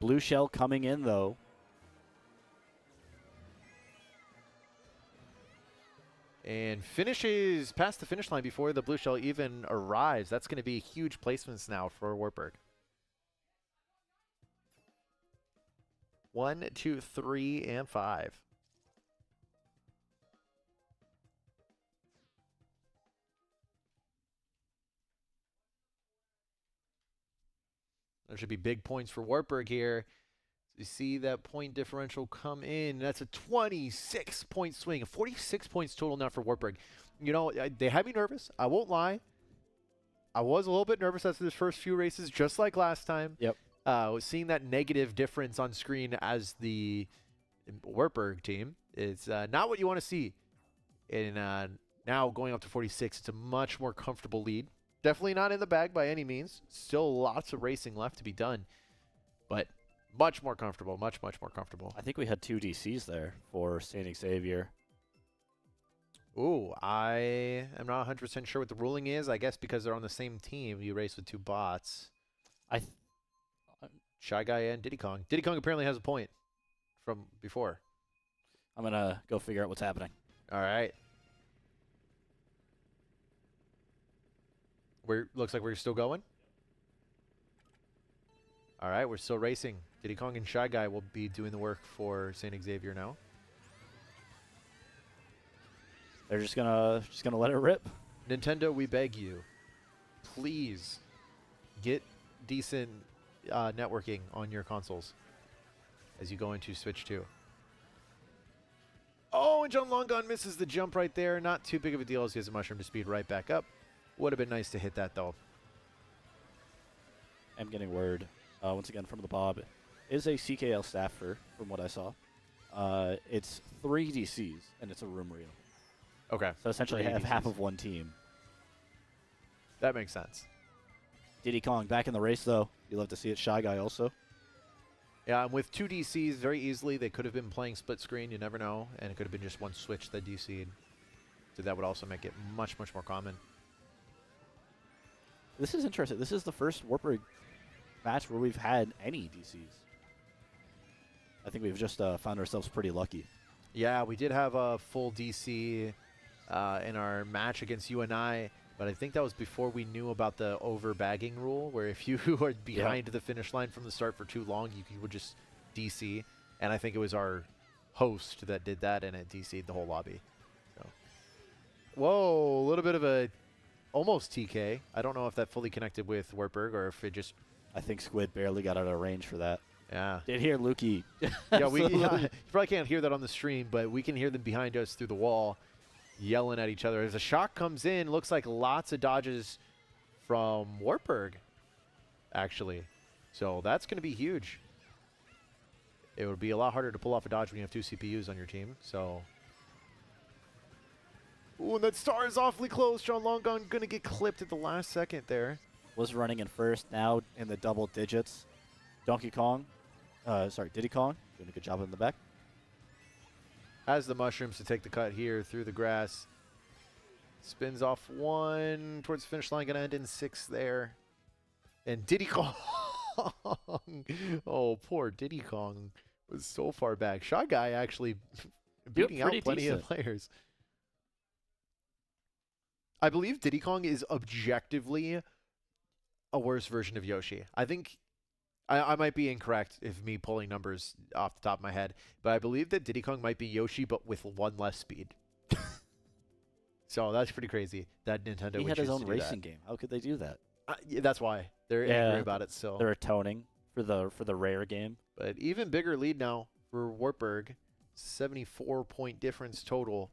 Blue Shell coming in, though.
And finishes past the finish line before the Blue Shell even arrives. That's going to be huge placements now for Wartburg. 1, 2, 3, and 5. There should be big points for Wartburg here. You see that point differential come in. That's a 26-point swing. 46 points total now for Wartburg. You know, they had me nervous. I won't lie. I was a little bit nervous after the first few races, just like last time.
Yep.
Was seeing that negative difference on screen as the Wartburg team. It's not what you want to see. And now going up to 46, it's a much more comfortable lead. Definitely not in the bag by any means. Still lots of racing left to be done. But much more comfortable. Much, much more comfortable.
I think we had 2 DCs there for St. Xavier.
Ooh, I am not 100% sure what the ruling is. I guess because they're on the same team, you race with 2 bots. Shy Guy and Diddy Kong. Diddy Kong apparently has a point from before.
I'm going to go figure out what's happening.
All right. Looks like we're still going. All right, we're still racing. Diddy Kong and Shy Guy will be doing the work for St. Xavier now.
They're just gonna let it rip.
Nintendo, we beg you, please get decent networking on your consoles as you go into Switch 2. Oh, and John Longon misses the jump right there. Not too big of a deal as he has a mushroom to speed right back up. Would have been nice to hit that, though.
I'm getting word, once again, from the Bob. Is a CKL staffer, from what I saw. It's 3 DCs, and it's a room reel.
Okay.
So essentially
3
have
DCs.
half of one team.
That makes sense.
Diddy Kong back in the race, though. You love to see it. Shy Guy also.
Yeah, and with 2 DCs, very easily, they could have been playing split screen. You never know. And it could have been just one switch that DC'd. So that would also make it much, much more common.
This is interesting. This is the first Wartburg match where we've had any DCs. I think we've just found ourselves pretty lucky.
Yeah, we did have a full DC in our match against UNI, but I think that was before we knew about the over-bagging rule, where if you are behind the finish line from the start for too long, you would just DC. And I think it was our host that did that, and it DC'd the whole lobby. So. Whoa, a little bit of a almost TK. I don't know if that fully connected with Wartburg or if it just...
I think Squid barely got out of range for that.
Yeah.
Did hear Lukey.
Yeah, you probably can't hear that on the stream, but we can hear them behind us through the wall yelling at each other. As a shot comes in, looks like lots of dodges from Wartburg, actually. So that's going to be huge. It would be a lot harder to pull off a dodge when you have 2 CPUs on your team. So, ooh, and that star is awfully close. John Longon going to get clipped at the last second there.
Was running in first, now in the double digits. Diddy Kong, doing a good job in the back.
Has the mushrooms to take the cut here through the grass. Spins off one towards the finish line. Going to end in 6th there. And Diddy Kong. Oh, poor Diddy Kong was so far back. Shy Guy actually beating out plenty of players. I believe Diddy Kong is objectively a worse version of Yoshi. I think I might be incorrect if me pulling numbers off the top of my head, but I believe that Diddy Kong might be Yoshi, but with 1 less speed. So that's pretty crazy that Nintendo
He
would
had
choose
his own
to do
racing
that.
game. How could they do that?
Yeah, that's why they're angry about it still.
They're atoning for the rare game.
But even bigger lead now for Wartburg. 74-point difference total.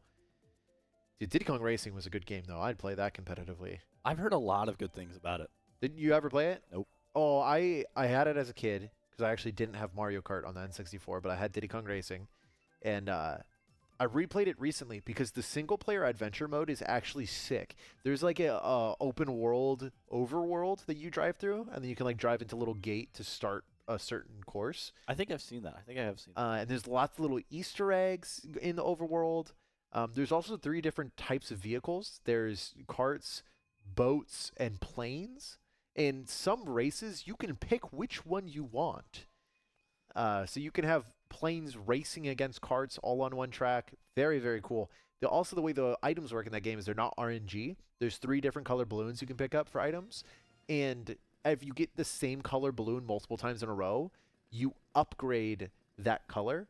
Dude, Diddy Kong Racing was a good game, though. I'd play that competitively.
I've heard a lot of good things about it.
Didn't you ever play it?
Nope.
Oh, I had it as a kid because I actually didn't have Mario Kart on the N64, but I had Diddy Kong Racing. And I replayed it recently because the single-player adventure mode is actually sick. There's like a open world overworld that you drive through, and then you can like drive into a little gate to start a certain course.
I think I've seen that. I think I have seen that.
And there's lots of little Easter eggs in the overworld. There's also 3 different types of vehicles. There's carts, boats, and planes. In some races, you can pick which one you want. So you can have planes racing against carts all on one track. Very, very cool. Also, the way the items work in that game is they're not RNG. There's 3 different color balloons you can pick up for items. And if you get the same color balloon multiple times in a row, you upgrade that color.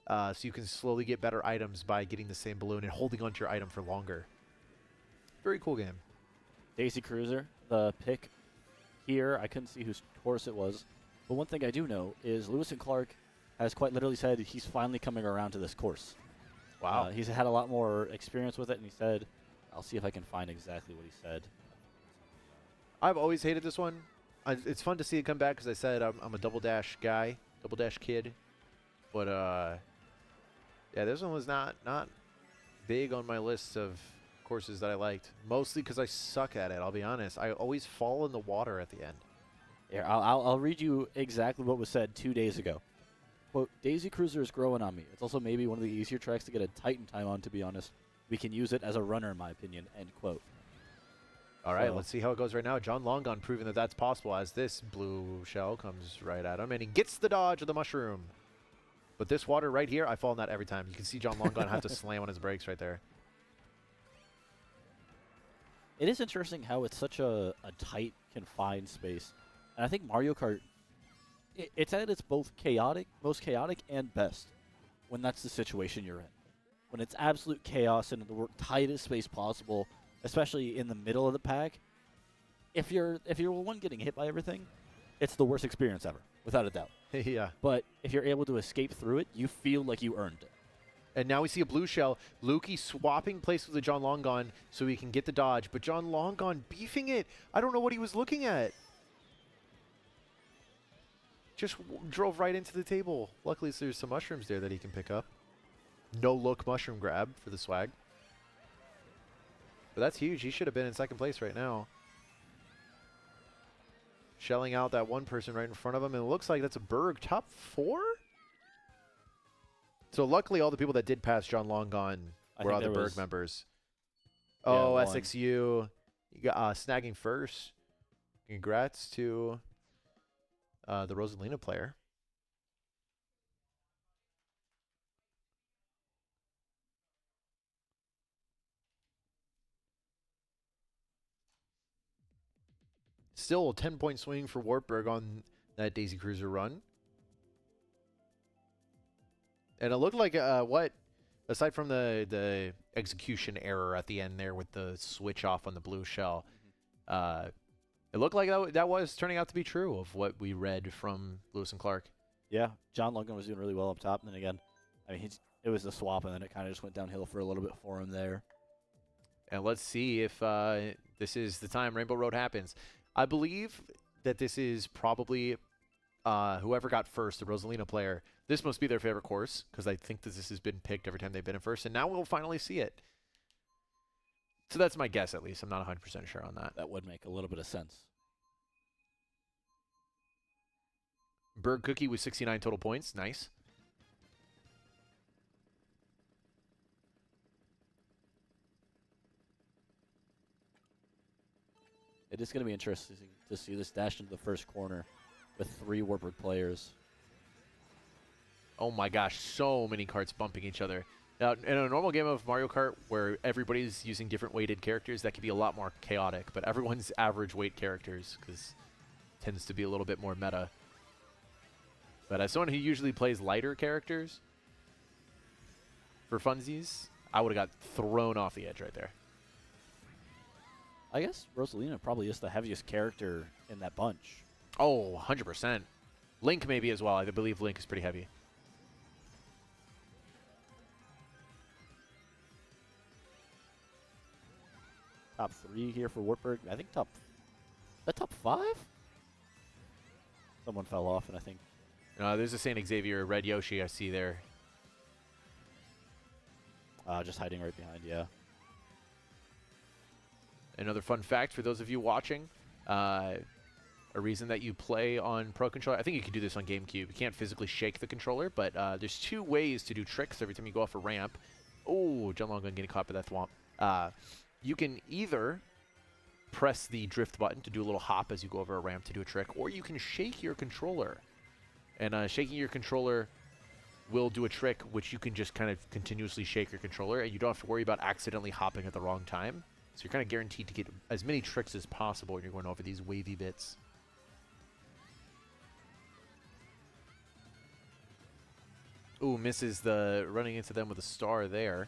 So you can slowly get better items by getting the same balloon and holding onto your item for longer. Very cool game.
Daisy Cruiser, the pick here. I couldn't see whose course it was. But one thing I do know is Lewis and Clark has quite literally said he's finally coming around to this course.
Wow.
He's had a lot more experience with it, and he said, I'll see if I can find exactly what he said.
I've always hated this one. It's fun to see it come back because I said I'm a double dash guy, double dash kid. But yeah, this one was not big on my list of courses that I liked. Mostly because I suck at it. I'll be honest. I always fall in the water at the end.
Here, I'll read you exactly what was said 2 days ago. Quote, Daisy Cruiser is growing on me. It's also maybe one of the easier tracks to get a Titan time on, to be honest. We can use it as a runner, in my opinion, end quote.
All right, let's see how it goes right now. John Longon proving that that's possible as this blue shell comes right at him, and he gets the dodge of the mushroom. But this water right here, I fall in that every time. You can see John Longon have to slam on his brakes right there.
It is interesting how it's such a tight, confined space. And I think Mario Kart, it's at its both most chaotic and best when that's the situation you're in. When it's absolute chaos in the tightest space possible, especially in the middle of the pack, if you're the one getting hit by everything, it's the worst experience ever, without a doubt.
Yeah.
But if you're able to escape through it, you feel like you earned it.
And now we see a blue shell. Lukey swapping places with John Longon so he can get the dodge. But John Longon beefing it. I don't know what he was looking at. Just drove right into the table. Luckily, there's some mushrooms there that he can pick up. No-look mushroom grab for the swag. But that's huge. He should have been in second place right now. Shelling out that one person right in front of him. And it looks like that's a Berg top 4? So luckily, all the people that did pass John Longon were other Berg members. Oh,
one.
SXU. You got snagging first. Congrats to the Rosalina player. Still a 10-point swing for Wartburg on that Daisy Cruiser run. And it looked like aside from the execution error at the end there with the switch off on the blue shell, it looked like that was turning out to be true of what we read from Lewis and Clark.
Yeah, John Longon was doing really well up top. And then again, I mean, it was the swap, and then it kind of just went downhill for a little bit for him there.
And let's see if this is the time Rainbow Road happens. I believe that this is probably whoever got first, the Rosalina player. This must be their favorite course because I think that this has been picked every time they've been in first, and now we'll finally see it. So that's my guess, at least. I'm not 100% sure on that.
That would make a little bit of sense.
Berg Cookie with 69 total points. Nice.
It is going to be interesting to see this dash into the first corner with 3 Wartburg players.
Oh my gosh, so many carts bumping each other. Now, in a normal game of Mario Kart where everybody's using different weighted characters, that could be a lot more chaotic, but everyone's average weight characters because it tends to be a little bit more meta. But as someone who usually plays lighter characters for funsies, I would have got thrown off the edge right there.
I guess Rosalina probably is the heaviest character in that bunch.
Oh, 100%. Link maybe as well. I believe Link is pretty heavy.
Top 3 here for Wartburg. I think top 5? Someone fell off, and I think.
There's a St. Xavier red Yoshi I see there.
Just hiding right behind, yeah.
Another fun fact for those of you watching, a reason that you play on Pro Controller, I think you can do this on GameCube. You can't physically shake the controller, but there's 2 ways to do tricks every time you go off a ramp. Oh, John Longon getting caught by that thwomp. You can either press the drift button to do a little hop as you go over a ramp to do a trick, or you can shake your controller. And shaking your controller will do a trick which you can just kind of continuously shake your controller, and you don't have to worry about accidentally hopping at the wrong time. So you're kind of guaranteed to get as many tricks as possible when you're going over these wavy bits. Ooh, misses the running into them with a star there.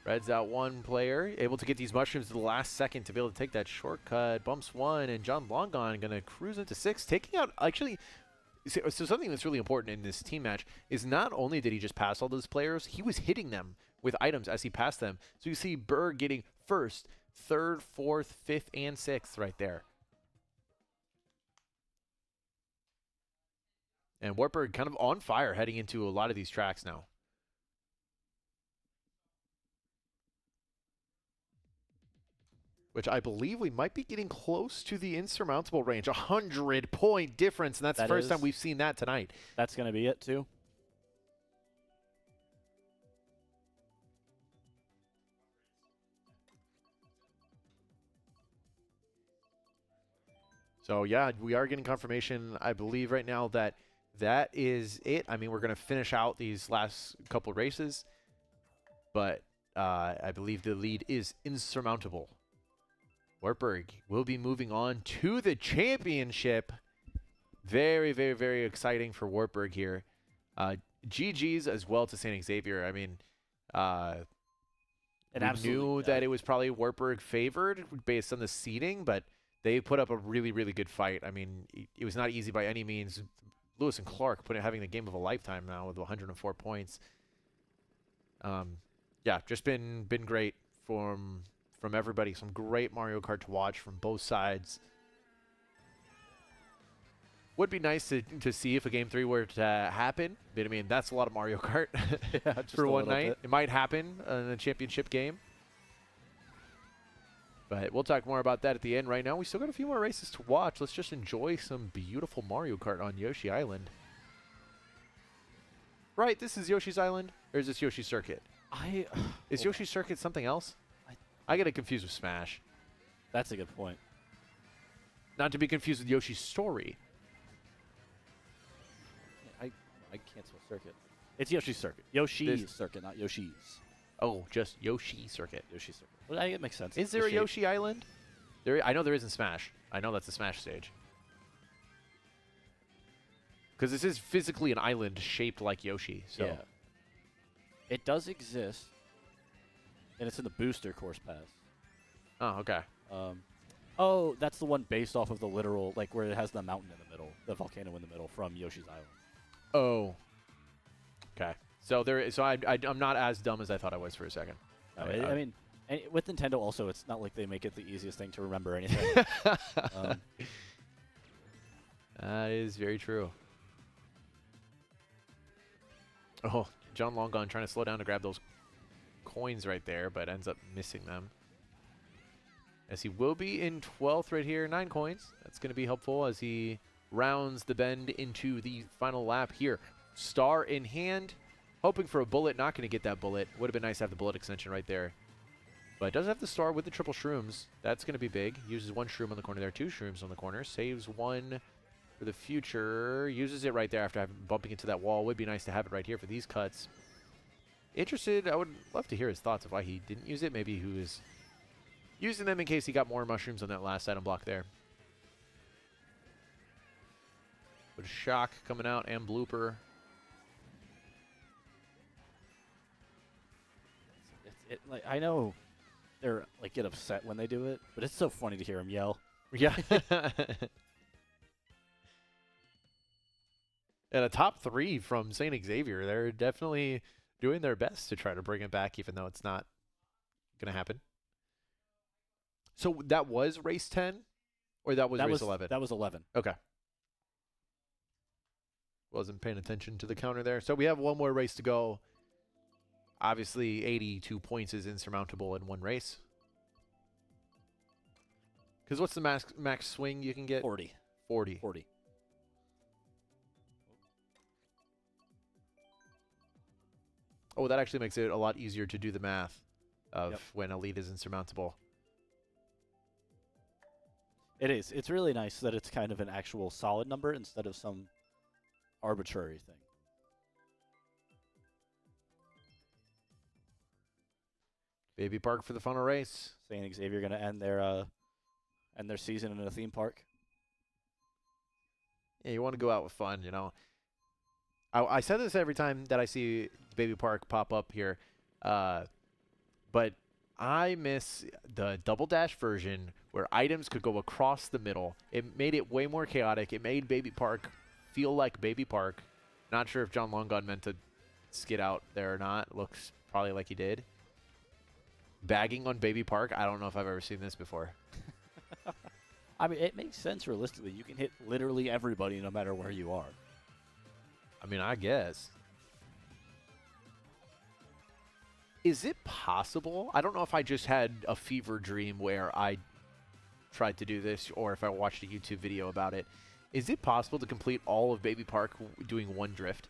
Red's out 1 player, able to get these mushrooms to the last second to be able to take that shortcut. Bumps 1, and John Longon going to cruise into 6, taking out, actually, so something that's really important in this team match is not only did he just pass all those players, he was hitting them with items as he passed them. So you see Berg getting 1st, 3rd, 4th, 5th, and 6th right there. And Wartburg kind of on fire heading into a lot of these tracks now. Which I believe we might be getting close to the insurmountable range. 100-point difference, and that's the first time we've seen that tonight.
That's going to be it, too.
So, yeah, we are getting confirmation, I believe, right now that that is it. I mean, we're going to finish out these last couple races, but I believe the lead is insurmountable. Wartburg will be moving on to the championship. Very, very, very exciting for Wartburg here. GG's as well to St. Xavier. I mean, we knew that it was probably Wartburg favored based on the seeding, but they put up a really, really good fight. I mean, it was not easy by any means. Lewis and Clark having the game of a lifetime now with 104 points. Yeah, just been great from everybody. Some great Mario Kart to watch from both sides. Would be nice to see if a Game 3 were to happen. But, I mean, that's a lot of Mario Kart for one night. It might happen in a championship game. But we'll talk more about that at the end. Right now, we still got a few more races to watch. Let's just enjoy some beautiful Mario Kart on Yoshi Island. Right, this is Yoshi's Island? Or is this Yoshi Circuit? Is Yoshi Circuit something else? I get it confused with Smash.
That's a good point.
Not to be confused with Yoshi's Story.
I can't spell circuit. It's Yoshi's Circuit. Yoshi's Circuit, not Yoshi's.
Oh, just Yoshi Circuit.
Yoshi Circuit. Well, it makes sense.
Is there a Yoshi Island? I know there is in Smash. I know that's the Smash stage. Because this is physically an island shaped like Yoshi. So.
Yeah. It does exist. And it's in the booster course pass.
Oh, okay.
Oh, that's the one based off of the literal, like where it has the mountain in the middle, the volcano in the middle from Yoshi's Island.
Oh. Okay. So I'm not as dumb as I thought I was for a second.
No, I mean, and with Nintendo also, it's not like they make it the easiest thing to remember anything.
That is very true. Oh, John Longon trying to slow down to grab those coins right there, but ends up missing them. As he will be in 12th right here, 9 coins. That's going to be helpful as he rounds the bend into the final lap here. Star in hand, hoping for a bullet, not going to get that bullet. Would have been nice to have the bullet extension right there. But does have the star with the triple shrooms. That's going to be big. Uses one shroom on the corner there, 2 shrooms on the corner. Saves one for the future. Uses it right there after bumping into that wall. Would be nice to have it right here for these cuts. Interested, I would love to hear his thoughts of why he didn't use it. Maybe he was using them in case he got more mushrooms on that last item block there. But a shock coming out and blooper.
Like, I know they're like get upset when they do it, but it's so funny to hear him yell.
Yeah. And a top 3 from St. Xavier. They're definitely doing their best to try to bring it back, even though it's not going to happen. So that was race 10? Or that was race 11?
That was 11.
Okay. Wasn't paying attention to the counter there. So we have one more race to go. Obviously, 82 points is insurmountable in one race. Because what's the max swing you can get?
40.
40.
40.
Oh, that actually makes it a lot easier to do the math of
Yep.
when a lead is insurmountable.
It is. It's really nice that it's kind of an actual solid number instead of some arbitrary thing.
Baby Park for the final race.
St. Xavier going to end their season in a theme park.
Yeah, you want to go out with fun, you know. I said this every time that I see Baby Park pop up here, but I miss the double dash version where items could go across the middle. It made it way more chaotic. It made Baby Park feel like Baby Park. Not sure if John Longon meant to skid out there or not. Looks probably like he did. Bagging on Baby Park, I don't know if I've ever seen this before.
I mean, it makes sense realistically. You can hit literally everybody no matter where you are.
I mean, I guess. Is it possible? I don't know if I just had a fever dream where I tried to do this or if I watched a YouTube video about it. Is it possible to complete all of Baby Park doing one drift?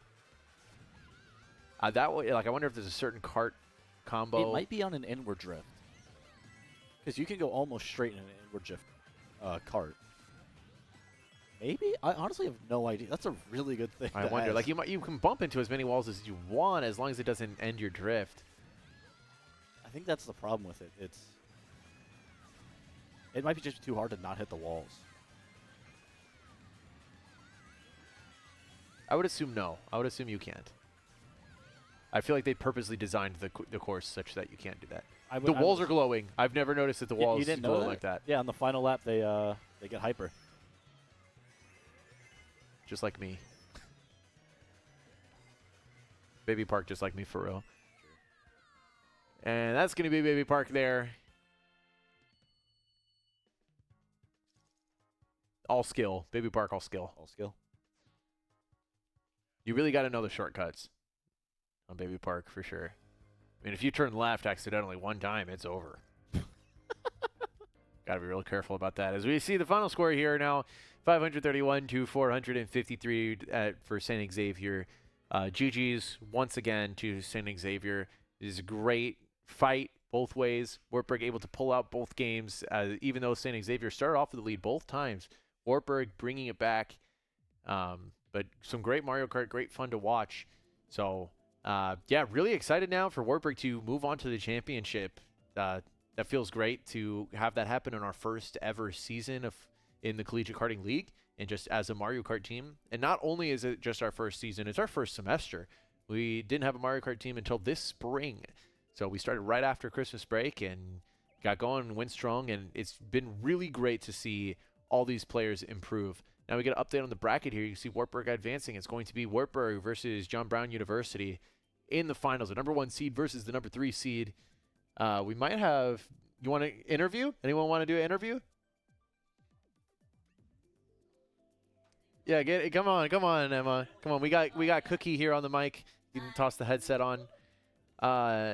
That way, like, I wonder if there's a certain cart combo.
It might be on an inward drift. Because you can go almost straight in an inward drift cart. Maybe? I honestly have no idea. That's a really good thing.
I wonder. Like, you can bump into as many walls as you want as long as it doesn't end your drift.
I think that's the problem with it. It might be just too hard to not hit the walls.
I would assume no. I would assume you can't. I feel like they purposely designed the course such that you can't do that. The walls are glowing. I've never noticed that the walls
you didn't know
glow
that?
like that.
Yeah, on the final lap, they get hyper.
Just like me. Baby Park, just like me, for real. And that's going to be Baby Park there. All skill. Baby Park, all skill.
All skill.
You really got to know the shortcuts on Baby Park for sure. I mean, if you turn left accidentally one time, it's over. Got to be real careful about that. As we see the final score here now, 531 to 453 for St. Xavier. GG's once again to St. Xavier. It is a great fight both ways. Wartburg able to pull out both games, even though St. Xavier started off with the lead both times. Wartburg bringing it back. But some great Mario Kart, great fun to watch. So, yeah, really excited now for Wartburg to move on to the championship. That feels great to have that happen in our first ever season in the Collegiate Karting League and just as a Mario Kart team. And not only is it just our first season, it's our first semester. We didn't have a Mario Kart team until this spring. So we started right after Christmas break and got going and went strong. And it's been really great to see all these players improve. Now we get an update on the bracket here. You see Wartburg advancing. It's going to be Wartburg versus John Brown University in the finals. The number 1 seed versus the number 3 seed. We might have. You want to interview? Anyone want to do an interview? Yeah, come on, Emma. Come on. We got Cookie here on the mic. You can toss the headset on.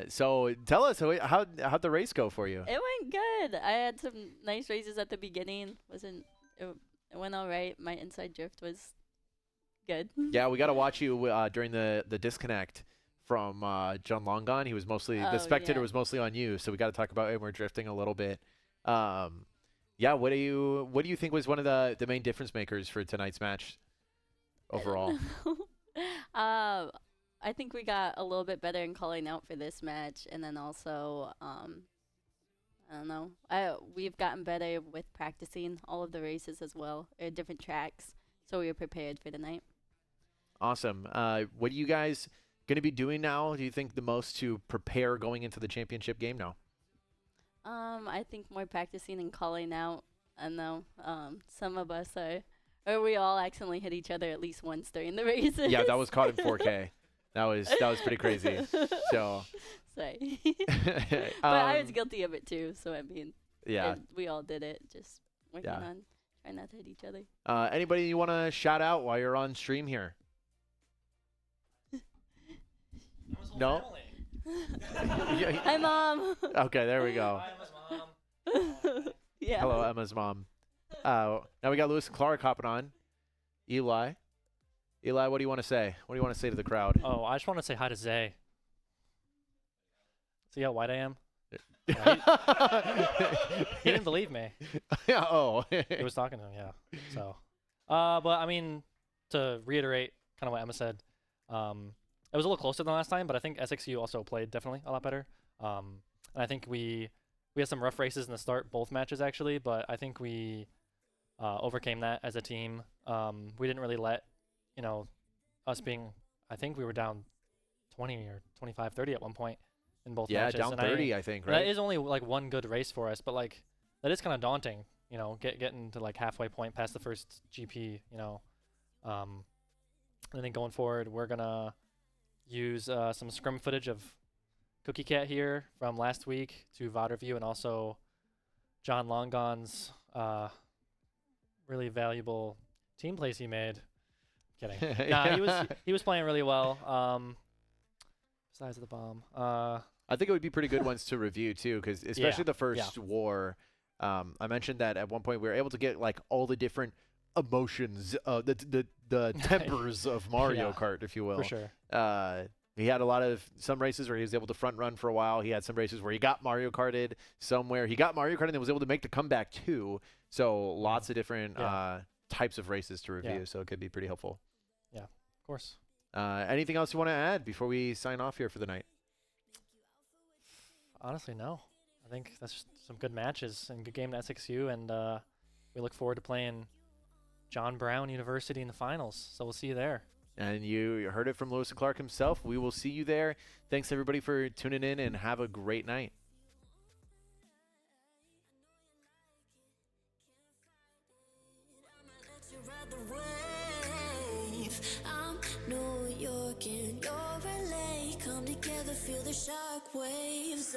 So tell us how'd the race go for you?
It went good. I had some nice races at the beginning. It went all right. My inside drift was good.
Yeah, we got to watch you during the disconnect from John Longon. He was mostly the
Oh,
spectator
yeah.
was mostly on you, so we got to talk about We're drifting a little bit. Yeah, what do you think was one of the main difference makers for tonight's match overall?
I think we got a little bit better in calling out for this match, and then also, I don't know. We've gotten better with practicing all of the races as well, different tracks, so we were prepared for the night.
Awesome. What are you guys going to be doing now? Do you think the most to prepare going into the championship game now?
I think more practicing and calling out. I know. Some of us or we all accidentally hit each other at least once during the races.
Yeah, that was caught in 4K. That was pretty crazy. So.
Sorry. But I was guilty of it too. So I mean.
Yeah.
We all did it. Just working
Yeah.
on trying not to hit each other.
Anybody you want to shout out while you're on stream here? No.
Hi, Mom.
Okay, there we go.
Hi, Emma's mom.
Yeah.
Hello, Emma's mom. Now we got Lewis and Clark hopping on. Eli, what do you want to say? What do you want to say to the crowd?
Oh, I just want to say hi to Zay. See how white I am? He didn't believe me.
Yeah, oh.
He was talking to him, yeah. So, but I mean, to reiterate kind of what Emma said, it was a little closer than last time, but I think SXU also played definitely a lot better. And I think we had some rough races in the start, both matches actually, but I think we overcame that as a team. We didn't really let, us being, I think we were down 20 or 25, 30 at one point in both matches.
Yeah, down 30, I think, right?
That is only like one good race for us, but like that is kind of daunting, getting to like halfway point past the first GP, I think going forward, we're going to use some scrum footage of Cookie Cat here from last week to VOD review, and also John Longon's really valuable team plays he made. Kidding. Nah, he was playing really well. Besides the bomb.
I think it would be pretty good ones to review too, because especially the first war. I mentioned that at one point we were able to get like all the different emotions, the tempers of Mario Kart, if you will.
For sure.
He had some races where he was able to front run for a while. He had some races where he got Mario Karted, somewhere he got Mario Karted and then was able to make the comeback too. So lots of different types of races to review. So it could be pretty helpful.
Yeah, of course.
Anything else you want to add before we sign off here for the night?
Honestly, no. I think that's just some good matches and good game to SXU, and we look forward to playing John Brown University in the finals. So we'll see you there.
And you heard it from Lewis and Clark himself. We will see you there. Thanks, everybody, for tuning in, and have a great night.
I'm New York and you're LA. Come together, feel the shock waves.